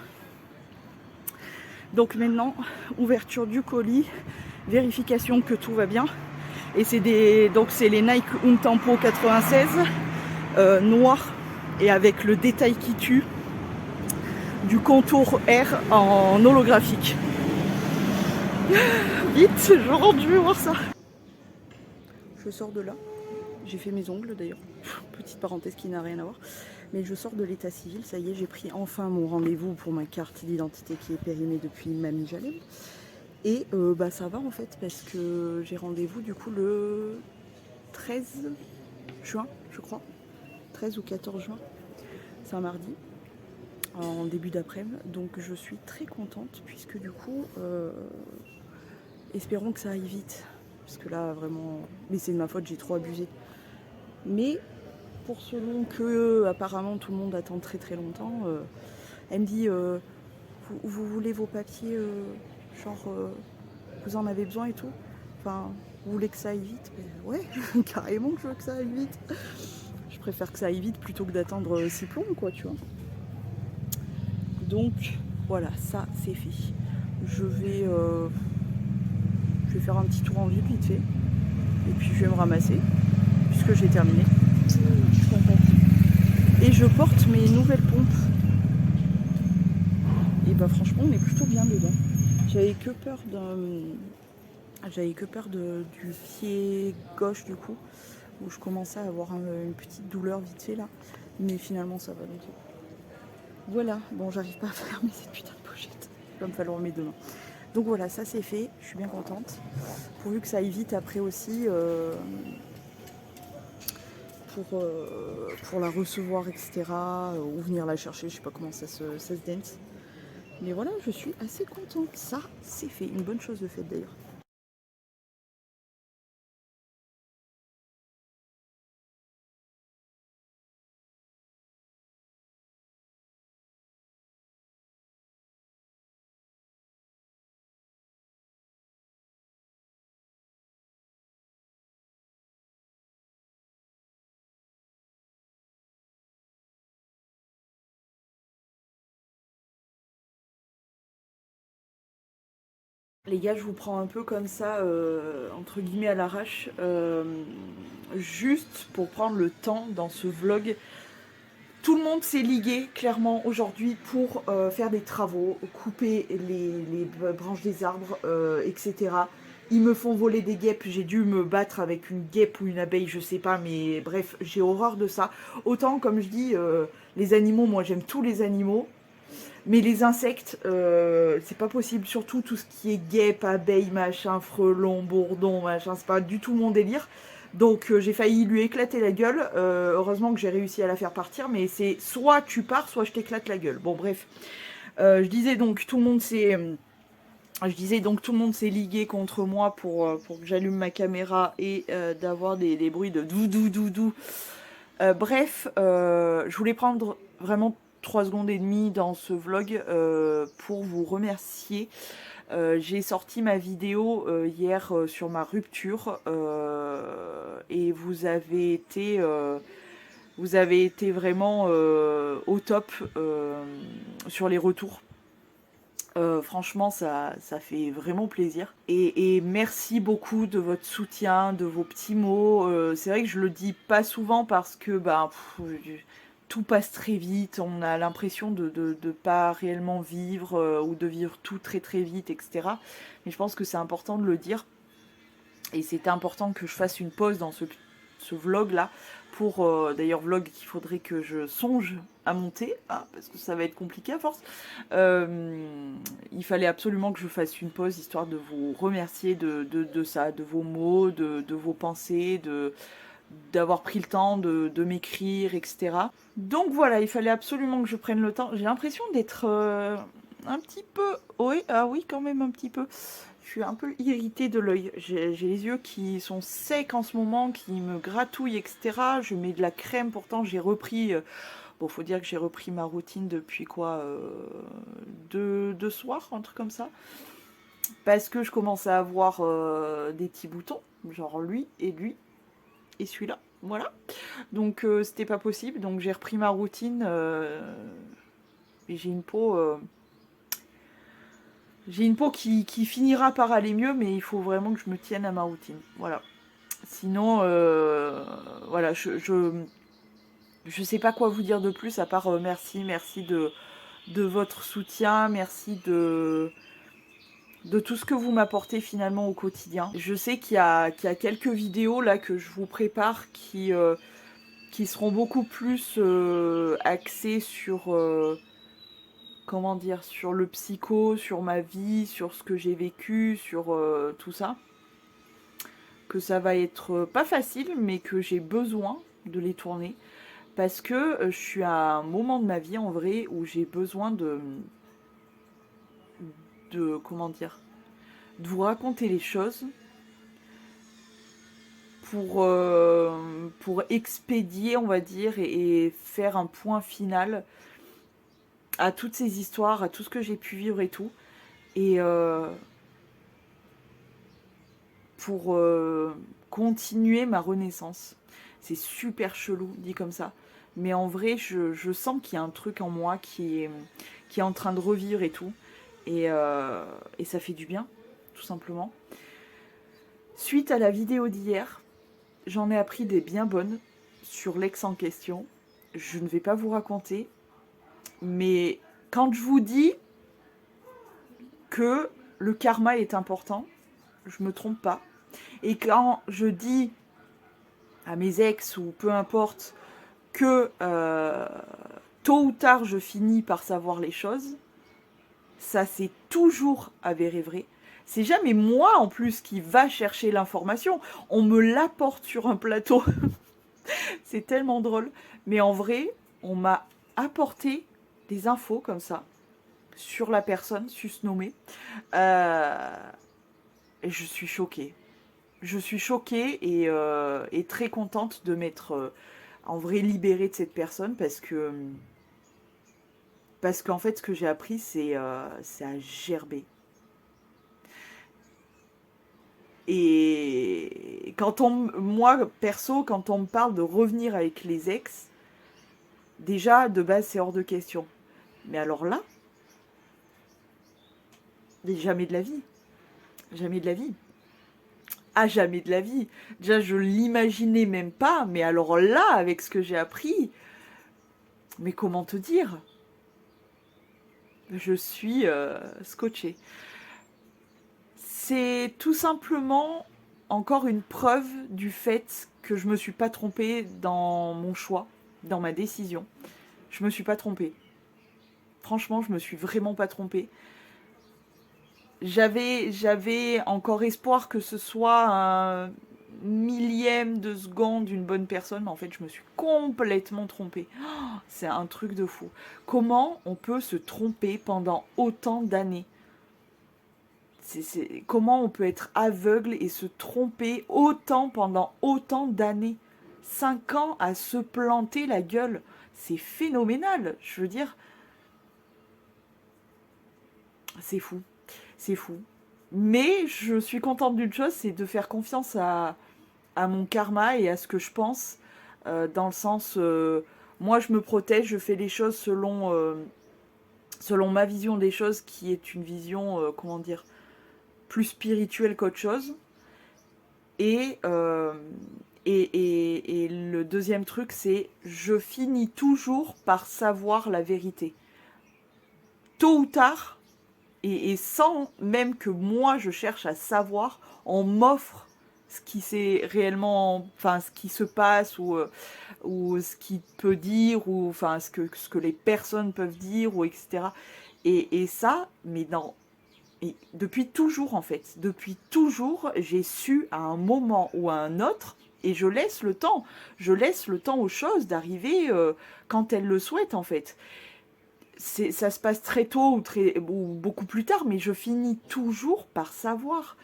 Donc maintenant, ouverture du colis, vérification que tout va bien. Et c'est les Nike Untempo 96 noirs et avec le détail qui tue du contour R en holographique. Vite, j'aurais dû voir ça. Je sors de là. J'ai fait mes ongles d'ailleurs. Petite parenthèse qui n'a rien à voir. Mais je sors de l'état civil. Ça y est, j'ai pris enfin mon rendez-vous pour ma carte d'identité qui est périmée depuis Mamie Jalem. Et ça va en fait parce que j'ai rendez-vous du coup le 13 juin, je crois. 13 ou 14 juin. C'est un mardi. En début d'après-midi, donc je suis très contente puisque du coup espérons que ça aille vite parce que là vraiment, mais c'est de ma faute, j'ai trop abusé, mais pour selon que apparemment tout le monde attend très longtemps, elle me dit vous voulez vos papiers vous en avez besoin et tout, enfin vous voulez que ça aille vite? Ouais, carrément que je veux que ça aille vite, je préfère que ça aille vite plutôt que d'attendre 6 plombs quoi, tu vois. Donc voilà, ça c'est fait. Je vais faire un petit tour en ville vite fait. Et puis je vais me ramasser, puisque j'ai terminé. Je suis contente. et je porte mes nouvelles pompes. Et bah franchement on est plutôt bien dedans. J'avais que peur du pied gauche du coup, où je commençais à avoir une petite douleur vite fait là. Mais finalement ça va donc. Voilà, bon j'arrive pas à fermer cette putain de pochette. Il va me falloir mes deux mains. Donc voilà, ça c'est fait, je suis bien contente. Pourvu que ça aille vite après aussi pour la recevoir, etc. Ou venir la chercher, je sais pas comment ça se dance. Mais voilà, je suis assez contente. Ça, c'est fait. Une bonne chose de faite d'ailleurs. Les gars, je vous prends un peu comme ça, entre guillemets à l'arrache, juste pour prendre le temps dans ce vlog. Tout le monde s'est ligué clairement aujourd'hui pour faire des travaux, couper les branches des arbres, etc. Ils me font voler des guêpes, j'ai dû me battre avec une guêpe ou une abeille, je sais pas, mais bref, j'ai horreur de ça. Autant, comme je dis, les animaux, moi j'aime tous les animaux, mais les insectes, c'est pas possible, surtout tout ce qui est guêpe, abeille, machin, frelon, bourdon, machin, c'est pas du tout mon délire. Donc j'ai failli lui éclater la gueule, heureusement que j'ai réussi à la faire partir, mais c'est soit tu pars, soit je t'éclate la gueule. Bon bref, je disais donc tout le monde s'est ligué contre moi pour que j'allume ma caméra et d'avoir des bruits de doudou doudou. Bref, je voulais prendre vraiment 3 secondes et demie dans ce vlog pour vous remercier. J'ai sorti ma vidéo hier sur ma rupture et vous avez été vraiment au top sur les retours. Franchement, ça fait vraiment plaisir. Et merci beaucoup de votre soutien, de vos petits mots. C'est vrai que je le dis pas souvent parce que tout passe très vite. On a l'impression de pas réellement vivre ou de vivre tout très très vite, etc. Mais je pense que c'est important de le dire. Et c'était important que je fasse une pause dans ce vlog-là. Pour d'ailleurs vlog qu'il faudrait que je songe à monter, parce que ça va être compliqué à force. Il fallait absolument que je fasse une pause, histoire de vous remercier de ça, de vos mots, de vos pensées, d'avoir pris le temps de m'écrire, etc. Donc voilà, il fallait absolument que je prenne le temps. J'ai l'impression d'être un petit peu... Oui, ah oui, quand même un petit peu. Je suis un peu irritée de l'œil. J'ai les yeux qui sont secs en ce moment, qui me gratouillent, etc. Je mets de la crème, pourtant j'ai repris... Bon, faut dire que j'ai repris ma routine depuis quoi deux soirs, un truc comme ça. Parce que je commençais à avoir des petits boutons, genre lui et celui-là. Voilà. Donc c'était pas possible. Donc j'ai repris ma routine. Et j'ai une peau... J'ai une peau qui finira par aller mieux, mais il faut vraiment que je me tienne à ma routine. Voilà. Sinon, voilà, je sais pas quoi vous dire de plus, à part merci de votre soutien, merci de tout ce que vous m'apportez finalement au quotidien. Je sais qu'il y a quelques vidéos là que je vous prépare qui seront beaucoup plus axées sur... comment dire, sur le psycho, sur ma vie, sur ce que j'ai vécu, sur tout ça. Que ça va être pas facile, mais que j'ai besoin de les tourner. Parce que je suis à un moment de ma vie, en vrai, où j'ai besoin comment dire, de vous raconter les choses pour expédier, on va dire, et faire un point final à toutes ces histoires, à tout ce que j'ai pu vivre et tout. Et pour continuer ma renaissance. C'est super chelou dit comme ça. Mais en vrai, je sens qu'il y a un truc en moi qui est en train de revivre et tout. Et ça fait du bien, tout simplement. Suite à la vidéo d'hier, j'en ai appris des bien bonnes sur l'ex en question. je ne vais pas vous raconter, mais quand je vous dis que le karma est important, je me trompe pas. Et quand je dis à mes ex ou peu importe que tôt ou tard je finis par savoir les choses, ça s'est toujours avéré vrai. C'est jamais moi en plus qui va chercher l'information, on me l'apporte sur un plateau. C'est tellement drôle. Mais en vrai, on m'a apporté des infos comme ça sur la personne susnommée. Et je suis choquée. Je suis choquée et très contente de m'être en vrai libérée de cette personne parce qu'en fait, ce que j'ai appris, c'est à gerber. Et moi, perso, quand on me parle de revenir avec les ex, déjà, de base, c'est hors de question. Mais alors là, jamais de la vie. Jamais de la vie. Ah, jamais de la vie. Déjà, je l'imaginais même pas, mais alors là, avec ce que j'ai appris, mais comment te dire? Je suis scotchée. C'est tout simplement encore une preuve du fait que je me suis pas trompée dans mon choix, dans ma décision. Je me suis pas trompée. Franchement, je me suis vraiment pas trompée. J'avais encore espoir que ce soit un millième de seconde d'une bonne personne, mais en fait, je me suis complètement trompée. Oh, c'est un truc de fou. Comment on peut se tromper pendant autant d'années? Comment on peut être aveugle et se tromper autant pendant autant d'années? 5 ans à se planter la gueule, c'est phénoménal. Je veux dire, c'est fou. C'est fou. Mais je suis contente d'une chose, c'est de faire confiance à mon karma et à ce que je pense. Dans le sens, moi je me protège, je fais les choses selon ma vision des choses, qui est une vision, comment dire, plus spirituelle qu'autre chose. Et, euh, et le deuxième truc, c'est je finis toujours par savoir la vérité. Tôt ou tard, et sans même que moi je cherche à savoir, on m'offre ce qui s'est réellement, enfin ce qui se passe ou ce qu'il peut dire ou enfin ce que les personnes peuvent dire ou etc. Et ça, mais non. Et depuis toujours en fait, depuis toujours, j'ai su à un moment ou à un autre, et je laisse le temps aux choses d'arriver quand elles le souhaitent en fait. Ça se passe très tôt ou beaucoup plus tard, mais je finis toujours par savoir.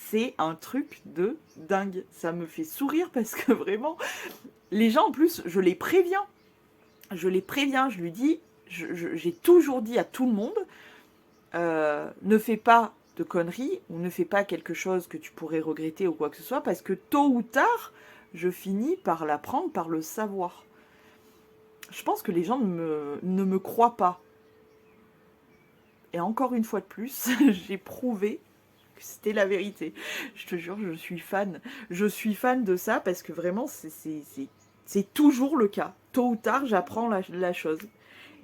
C'est un truc de dingue. Ça me fait sourire parce que vraiment, les gens en plus, je les préviens. Je les préviens, je lui dis, j'ai toujours dit à tout le monde, ne fais pas de conneries ou ne fais pas quelque chose que tu pourrais regretter ou quoi que ce soit parce que tôt ou tard, je finis par l'apprendre, par le savoir. Je pense que les gens ne me croient pas. Et encore une fois de plus, j'ai prouvé que c'était la vérité. Je te jure, je suis fan. Je suis fan de ça parce que vraiment, c'est toujours le cas. Tôt ou tard, j'apprends la chose.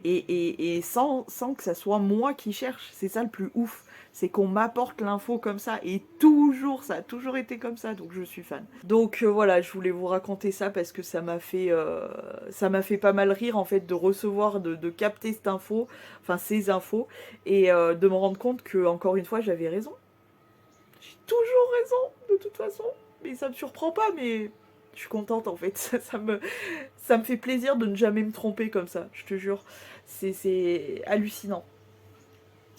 Et sans que ça soit moi qui cherche. C'est ça le plus ouf. C'est qu'on m'apporte l'info comme ça. Et toujours, ça a toujours été comme ça. Donc je suis fan. Donc voilà, je voulais vous raconter ça parce que ça m'a fait pas mal rire en fait de recevoir, de capter cette info, enfin ces infos, et de me rendre compte que, encore une fois, j'avais raison. J'ai toujours raison, de toute façon. Mais ça me surprend pas, mais je suis contente en fait. Ça me fait plaisir de ne jamais me tromper comme ça, je te jure. C'est hallucinant.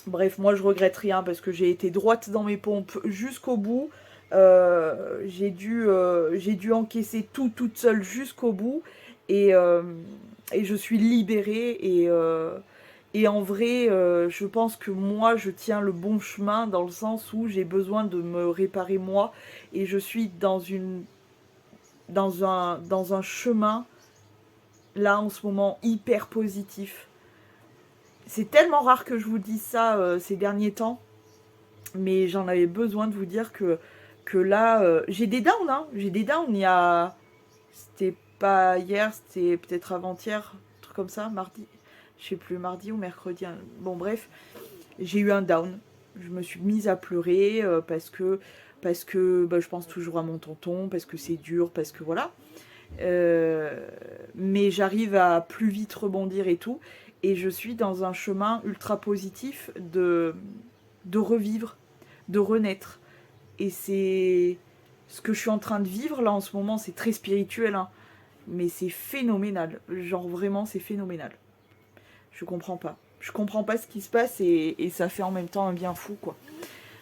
Bref, moi je regrette rien parce que j'ai été droite dans mes pompes jusqu'au bout. J'ai dû encaisser tout toute seule jusqu'au bout et, euh, et je suis libérée et en vrai, je pense que moi je tiens le bon chemin dans le sens où j'ai besoin de me réparer moi et je suis dans un chemin là en ce moment hyper positif. C'est tellement rare que je vous dise ça ces derniers temps, mais j'en avais besoin de vous dire que là, j'ai des downs, hein. J'ai des downs, c'était pas hier, c'était peut-être avant-hier, un truc comme ça, mardi. Je sais plus, mardi ou mercredi. Bon, bref, j'ai eu un down. Je me suis mise à pleurer parce que bah, je pense toujours à mon tonton, parce que c'est dur, parce que voilà. Mais j'arrive à plus vite rebondir et tout. Et je suis dans un chemin ultra positif de revivre, de renaître. Et c'est ce que je suis en train de vivre là en ce moment, c'est très spirituel, hein, mais c'est phénoménal. Genre vraiment, c'est phénoménal. Je comprends pas. Je comprends pas ce qui se passe et ça fait en même temps un bien fou, quoi.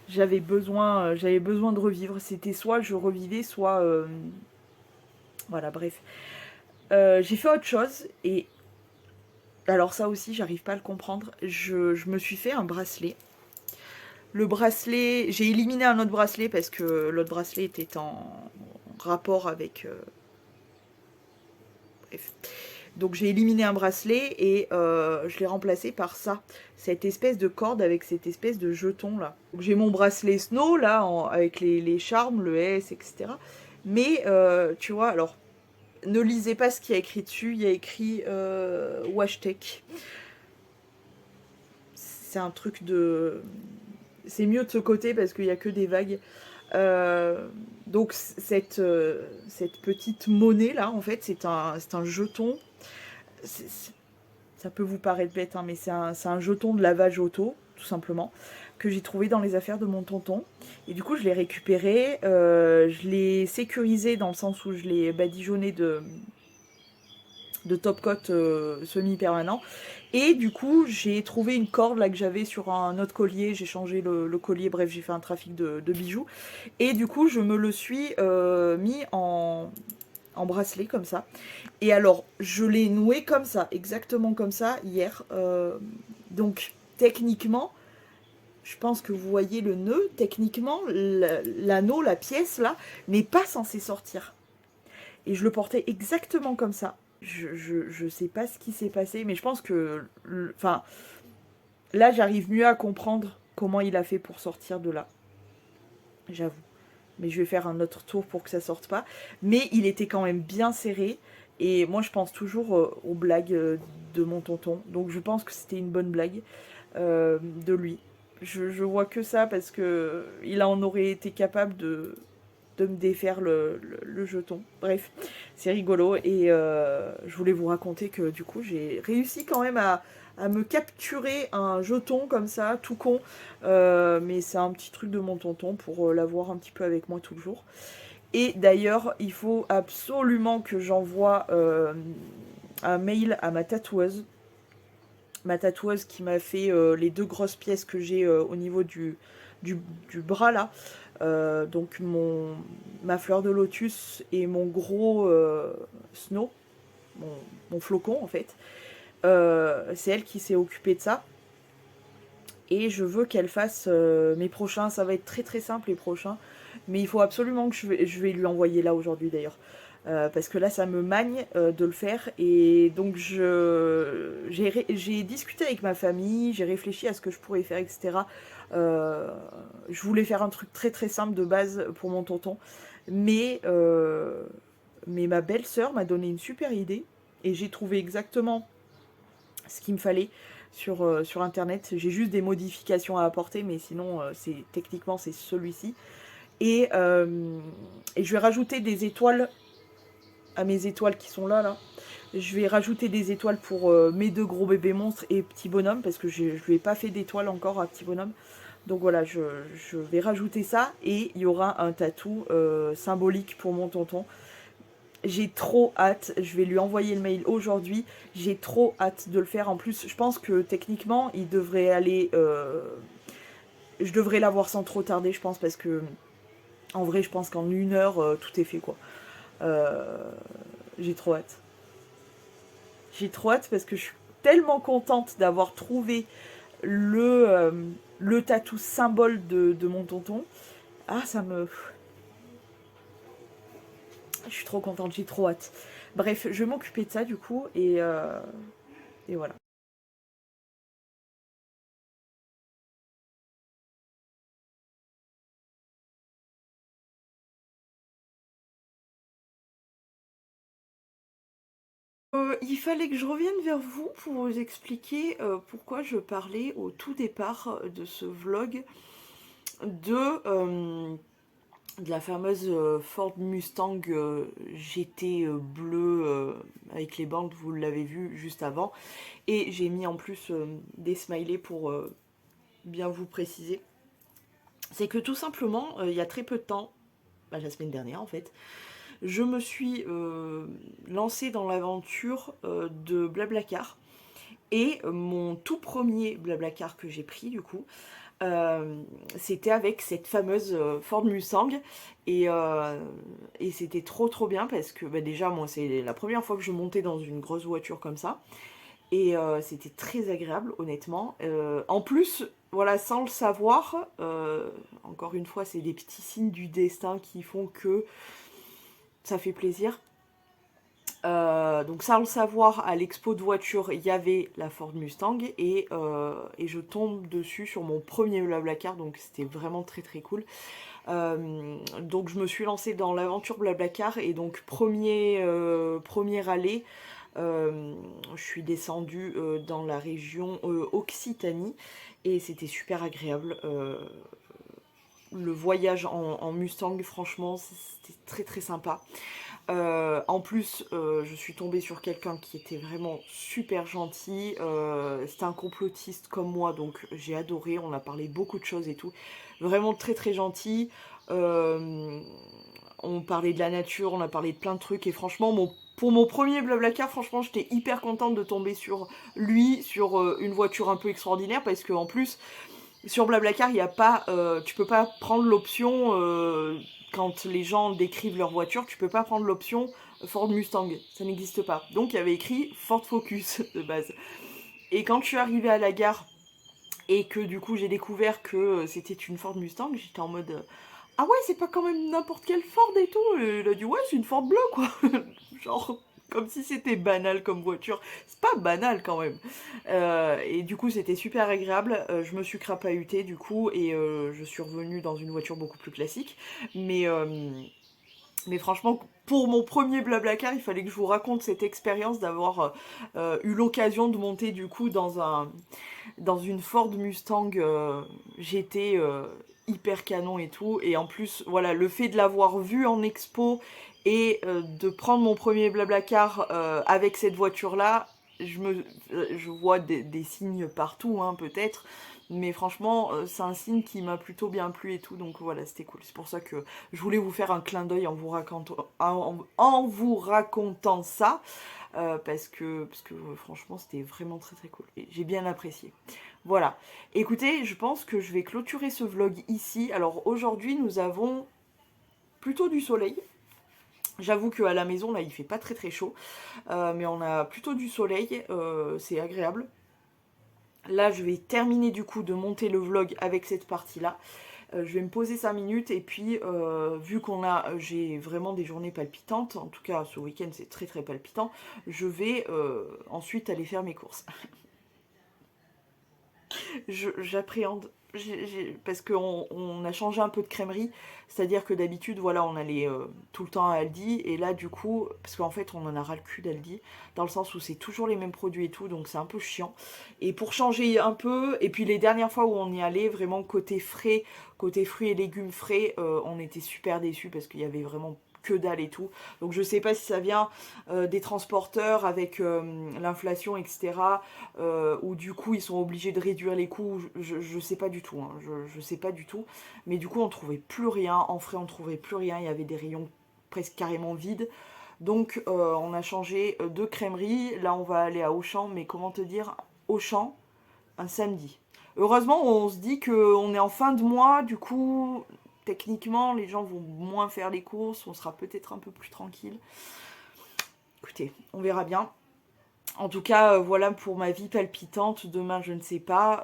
J'avais besoin de revivre. C'était soit je revivais, soit voilà, bref. J'ai fait autre chose et alors ça aussi, j'arrive pas à le comprendre. Je me suis fait un bracelet. Le bracelet, j'ai éliminé un autre bracelet parce que l'autre bracelet était en rapport avec. Bref. Donc j'ai éliminé un bracelet et je l'ai remplacé par ça. Cette espèce de corde avec cette espèce de jeton là. Donc j'ai mon bracelet Snow là, avec les charmes, le S, etc. Mais tu vois, alors ne lisez pas ce qu'il y a écrit dessus. Il y a écrit Washtec. C'est un truc de. C'est mieux de ce côté parce qu'il n'y a que des vagues. Donc cette petite monnaie là, en fait, c'est un jeton. Ça peut vous paraître bête, hein, mais c'est un jeton de lavage auto, tout simplement, que j'ai trouvé dans les affaires de mon tonton. Et du coup, je l'ai récupéré, je l'ai sécurisé dans le sens où je l'ai badigeonné de top coat semi-permanent. Et du coup, j'ai trouvé une corde là que j'avais sur un autre collier. J'ai changé le collier, bref, j'ai fait un trafic de bijoux. Et du coup, je me le suis mis en bracelet comme ça. Et alors, je l'ai noué comme ça, exactement comme ça, hier. Donc, techniquement, je pense que vous voyez le nœud. Techniquement, l'anneau, la pièce là, n'est pas censée sortir. Et je le portais exactement comme ça. Je sais pas ce qui s'est passé, mais je pense que. Enfin, là, j'arrive mieux à comprendre comment il a fait pour sortir de là. J'avoue. Mais je vais faire un autre tour pour que ça sorte pas. Mais il était quand même bien serré. Et moi, je pense toujours aux blagues de mon tonton. Donc, je pense que c'était une bonne blague de lui. Je vois que ça parce que il en aurait été capable de me défaire le jeton. Bref, c'est rigolo. Et je voulais vous raconter que du coup, j'ai réussi quand même à me capturer un jeton comme ça, tout con. Mais c'est un petit truc de mon tonton pour l'avoir un petit peu avec moi tout le jour. Et d'ailleurs, il faut absolument que j'envoie un mail à ma tatoueuse. Ma tatoueuse qui m'a fait les deux grosses pièces que j'ai au niveau du bras là. Donc ma fleur de lotus et mon gros snow, mon flocon en fait. C'est elle qui s'est occupée de ça. Et je veux qu'elle fasse mes prochains. Ça va être très très simple les prochains. Mais il faut absolument que je vais lui envoyer là aujourd'hui d'ailleurs. Parce que là ça me magne de le faire. Et donc j'ai discuté avec ma famille, j'ai réfléchi à ce que je pourrais faire, etc. Je voulais faire un truc très très simple de base pour mon tonton. Mais, mais ma belle-sœur m'a donné une super idée. Et j'ai trouvé exactement ce qu'il me fallait sur internet. J'ai juste des modifications à apporter, mais sinon, techniquement, c'est celui-ci. Et, et je vais rajouter des étoiles à mes étoiles qui sont là. Je vais rajouter des étoiles pour mes deux gros bébés monstres et petit bonhomme, parce que je ne lui ai pas fait d'étoiles encore à petit bonhomme. Donc voilà, je vais rajouter ça et il y aura un tatou symbolique pour mon tonton. J'ai trop hâte, je vais lui envoyer le mail aujourd'hui. J'ai trop hâte de le faire. En plus, je pense que techniquement, il devrait aller. Je devrais l'avoir sans trop tarder, je pense, parce que en vrai, je pense qu'en 1 heure, tout est fait quoi. Euh, j'ai trop hâte. J'ai trop hâte parce que je suis tellement contente d'avoir trouvé le tatou symbole de mon tonton. Ah, ça me. Je suis trop contente, j'ai trop hâte. Bref, je vais m'occuper de ça du coup et voilà. Il fallait que je revienne vers vous pour vous expliquer pourquoi je parlais au tout départ de ce vlog de, de la fameuse Ford Mustang GT bleu avec les bandes, vous l'avez vu juste avant. Et j'ai mis en plus des smileys pour bien vous préciser. C'est que tout simplement, il y a très peu de temps, bah, la semaine dernière en fait, je me suis lancée dans l'aventure de Blablacar. Et mon tout premier Blablacar que j'ai pris du coup, c'était avec cette fameuse Ford Mustang. Et c'était trop bien parce que bah, déjà moi c'est la première fois que je montais dans une grosse voiture comme ça. Et c'était très agréable honnêtement. En plus, voilà, sans le savoir, encore une fois c'est des petits signes du destin qui font que ça fait plaisir. Donc sans le savoir, à l'expo de voiture, il y avait la Ford Mustang et je tombe dessus sur mon premier Blablacar, donc c'était vraiment très cool. Donc je me suis lancée dans l'aventure Blablacar et donc premier aller, je suis descendue dans la région Occitanie et c'était super agréable. Le voyage en Mustang, franchement, c'était très sympa. En plus, je suis tombée sur quelqu'un qui était vraiment super gentil. C'était un complotiste comme moi, donc j'ai adoré. On a parlé beaucoup de choses et tout. Vraiment très gentil. On parlait de la nature, on a parlé de plein de trucs. Et franchement, pour mon premier Blablacar, franchement, j'étais hyper contente de tomber sur lui, sur une voiture un peu extraordinaire. Parce qu'en plus, sur Blablacar, il y a pas, tu peux pas prendre l'option quand les gens décrivent leur voiture, tu peux pas prendre l'option Ford Mustang, ça n'existe pas. Donc il y avait écrit Ford Focus de base. Et quand je suis arrivée à la gare et que du coup j'ai découvert que c'était une Ford Mustang, j'étais en mode ah ouais, c'est pas quand même n'importe quelle Ford et tout. Et il a dit ouais, c'est une Ford bleue quoi. Genre comme si c'était banal comme voiture. C'est pas banal quand même. Et du coup, c'était super agréable. Je me suis crapahutée du coup et je suis revenue dans une voiture beaucoup plus classique. Mais franchement, pour mon premier Blablacar, il fallait que je vous raconte cette expérience d'avoir eu l'occasion de monter du coup dans une Ford Mustang GT hyper canon et tout. Et en plus, voilà, le fait de l'avoir vu en expo et de prendre mon premier Blablacar avec cette voiture-là, je vois des signes partout, hein, peut-être. Mais franchement, c'est un signe qui m'a plutôt bien plu et tout. Donc voilà, c'était cool. C'est pour ça que je voulais vous faire un clin d'œil en vous racontant ça. Parce que franchement, c'était vraiment très cool. Et j'ai bien apprécié. Voilà. Écoutez, je pense que je vais clôturer ce vlog ici. Alors aujourd'hui, nous avons plutôt du soleil. J'avoue qu'à la maison, là, il fait pas très chaud. Mais on a plutôt du soleil. C'est agréable. Là, je vais terminer du coup de monter le vlog avec cette partie-là. Je vais me poser 5 minutes et puis vu j'ai vraiment des journées palpitantes, en tout cas ce week-end c'est très palpitant, je vais ensuite aller faire mes courses. J'appréhende, parce qu'on a changé un peu de crèmerie, c'est-à-dire que d'habitude, voilà, on allait tout le temps à Aldi, et là, du coup, parce qu'en fait, on en a ras le cul d'Aldi, dans le sens où c'est toujours les mêmes produits et tout, donc c'est un peu chiant. Et pour changer un peu, et puis les dernières fois où on y allait, vraiment côté frais, côté fruits et légumes frais, on était super déçus, parce qu'il y avait vraiment que dalle et tout. Donc je sais pas si ça vient des transporteurs avec l'inflation, etc. Où du coup ils sont obligés de réduire les coûts. Je sais pas du tout. Hein. Je sais pas du tout. Mais du coup on trouvait plus rien. En frais on trouvait plus rien. Il y avait des rayons presque carrément vides. Donc on a changé de crèmerie. Là on va aller à Auchan. Mais comment te dire, Auchan, un samedi. Heureusement on se dit qu'on est en fin de mois. Du coup techniquement, les gens vont moins faire les courses, on sera peut-être un peu plus tranquille. Écoutez, on verra bien. En tout cas, voilà pour ma vie palpitante. Demain, je ne sais pas.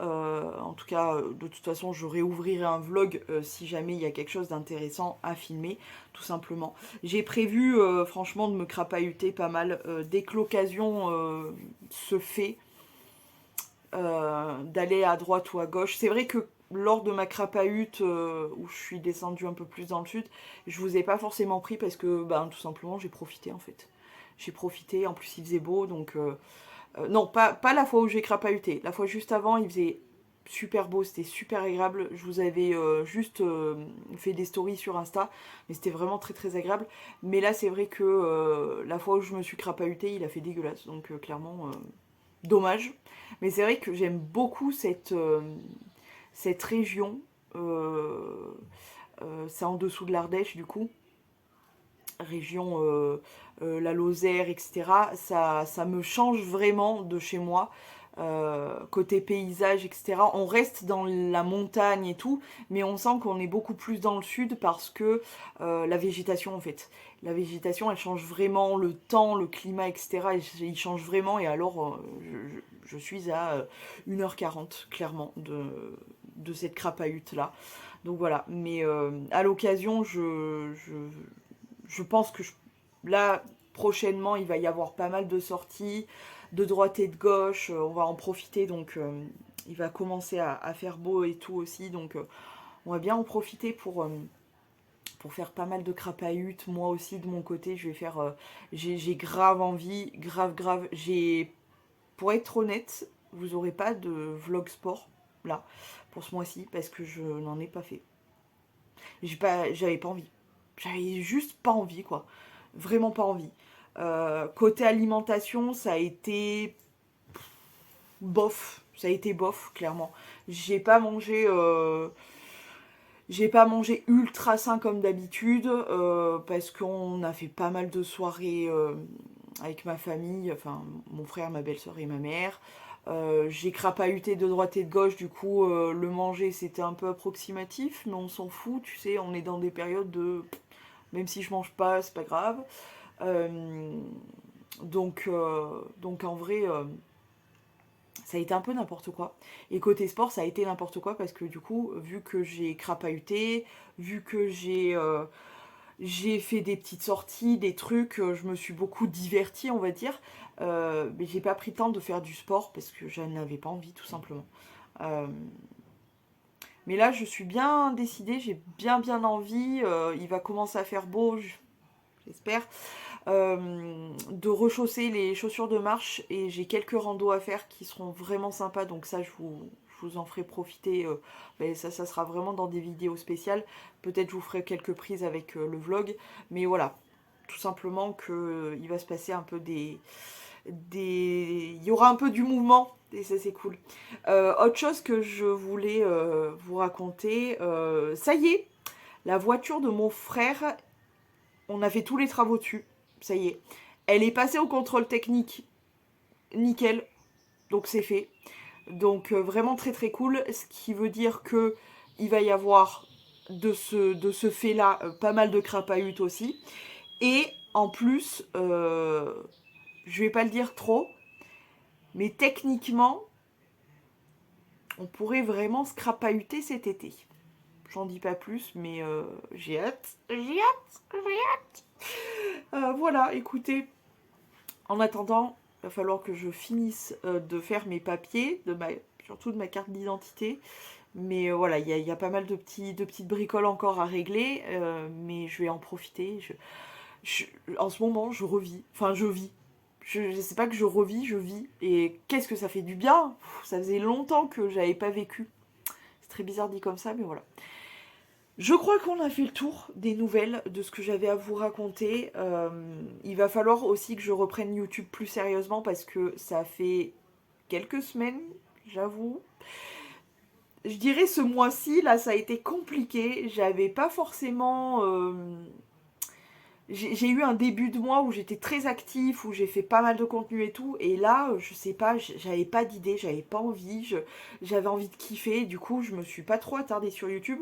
En tout cas, de toute façon, je réouvrirai un vlog si jamais il y a quelque chose d'intéressant à filmer, tout simplement. J'ai prévu, franchement, de me crapahuter pas mal dès que l'occasion se fait, d'aller à droite ou à gauche. C'est vrai que lors de ma crapahute où je suis descendue un peu plus dans le sud, je vous ai pas forcément pris parce que tout simplement j'ai profité en fait. j'ai profité, en plus il faisait beau, donc... non, pas la fois où j'ai crapahuté, la fois juste avant, il faisait super beau, c'était super agréable. Je vous avais juste fait des stories sur Insta, mais c'était vraiment très très agréable. Mais là, c'est vrai que la fois où je me suis crapahuté, il a fait dégueulasse, donc clairement, dommage. Mais c'est vrai que j'aime beaucoup cette région. C'est en dessous de l'Ardèche, du coup. Région, la Lozère, etc. Ça me change vraiment de chez moi. Côté paysage, etc. On reste dans la montagne et tout, mais on sent qu'on est beaucoup plus dans le sud parce que la végétation, en fait. La végétation, elle change vraiment, le temps, le climat, etc. Il change vraiment, et alors je suis à 1h40, clairement, de cette crapahute-là. Donc voilà, mais à l'occasion, je pense que là, prochainement, il va y avoir pas mal de sorties, de droite et de gauche. On va en profiter, donc il va commencer à faire beau et tout aussi. Donc on va bien en profiter pour faire pas mal de crapahutes. Moi aussi, de mon côté, je vais faire... j'ai grave envie, grave. Pour être honnête, vous aurez pas de vlog sport, là, pour ce mois-ci, parce que je n'en ai pas fait. J'avais pas envie. J'avais juste pas envie, quoi. Vraiment pas envie. Côté alimentation, ça a été bof. Ça a été bof, clairement. J'ai pas mangé... J'ai pas mangé ultra sain comme d'habitude, parce qu'on a fait pas mal de soirées avec ma famille, enfin mon frère, ma belle-sœur et ma mère. J'ai crapahuté de droite et de gauche, du coup le manger c'était un peu approximatif, mais on s'en fout, tu sais, on est dans des périodes de... Même si je mange pas, c'est pas grave. Euh, donc en vrai, ça a été un peu n'importe quoi. Et côté sport, ça a été n'importe quoi parce que du coup, vu que j'ai crapahuté, vu que j'ai fait des petites sorties, des trucs, je me suis beaucoup divertie, on va dire. Mais j'ai pas pris le temps de faire du sport parce que je n'avais pas envie, tout simplement. Euh, mais là, je suis bien décidée, j'ai bien envie. Il va commencer à faire beau, j'espère. De rechausser les chaussures de marche, et j'ai quelques randos à faire qui seront vraiment sympas, donc ça je vous en ferai profiter, mais ça sera vraiment dans des vidéos spéciales. Peut-être je vous ferai quelques prises avec le vlog, mais voilà, tout simplement que il va se passer un peu il y aura un peu du mouvement, et ça c'est cool. Autre chose que je voulais vous raconter, ça y est, la voiture de mon frère, on a fait tous les travaux dessus, ça y est. Elle est passée au contrôle technique, nickel, donc c'est fait. Donc vraiment très cool, ce qui veut dire que il va y avoir de ce fait-là pas mal de crapahutes aussi. Et en plus, je vais pas le dire trop, mais techniquement, on pourrait vraiment se crapahuter cet été. J'en dis pas plus, mais j'ai hâte, j'ai hâte. Voilà, écoutez, en attendant, il va falloir que je finisse de faire mes papiers, surtout de ma carte d'identité. Mais voilà, il y a pas mal de petites bricoles encore à régler, mais je vais en profiter. En ce moment, je revis. Enfin, je vis. Je sais pas que je revis, je vis. Et qu'est-ce que ça fait du bien. Ça faisait longtemps que j'avais pas vécu. C'est très bizarre dit comme ça, mais voilà. Je crois qu'on a fait le tour des nouvelles, de ce que j'avais à vous raconter. Il va falloir aussi que je reprenne YouTube plus sérieusement parce que ça fait quelques semaines, j'avoue. Je dirais ce mois-ci, là, ça a été compliqué. J'avais pas forcément... J'ai eu un début de mois où j'étais très actif, où j'ai fait pas mal de contenu et tout. Et là, je sais pas, j'avais pas d'idée, j'avais pas envie. J'avais envie de kiffer. Du coup, je me suis pas trop attardée sur YouTube.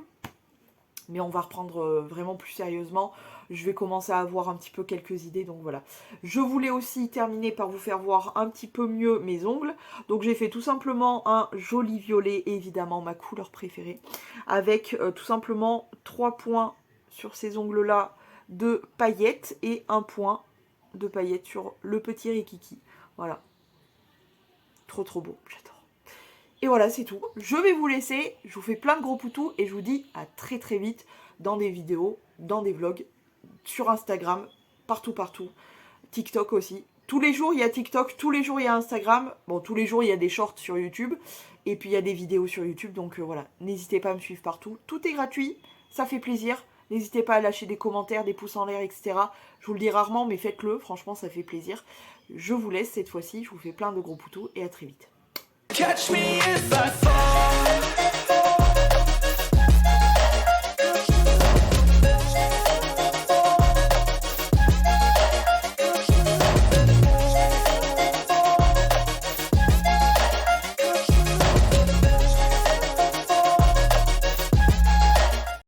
Mais on va reprendre vraiment plus sérieusement. Je vais commencer à avoir un petit peu quelques idées, donc voilà. Je voulais aussi terminer par vous faire voir un petit peu mieux mes ongles. Donc j'ai fait tout simplement un joli violet, évidemment ma couleur préférée, avec tout simplement 3 points sur ces ongles-là de paillettes et un point de paillettes sur le petit rikiki. Voilà. Trop beau, j'adore. Et voilà, c'est tout. Je vais vous laisser. Je vous fais plein de gros poutous et je vous dis à très vite dans des vidéos, dans des vlogs, sur Instagram, partout. TikTok aussi. Tous les jours il y a TikTok, tous les jours il y a Instagram. Bon, tous les jours il y a des shorts sur YouTube. Et puis il y a des vidéos sur YouTube. Donc voilà, n'hésitez pas à me suivre partout. Tout est gratuit, ça fait plaisir. N'hésitez pas à lâcher des commentaires, des pouces en l'air, etc. Je vous le dis rarement, mais faites-le. Franchement, ça fait plaisir. Je vous laisse cette fois-ci. Je vous fais plein de gros poutous et à très vite. Catch me if I fall.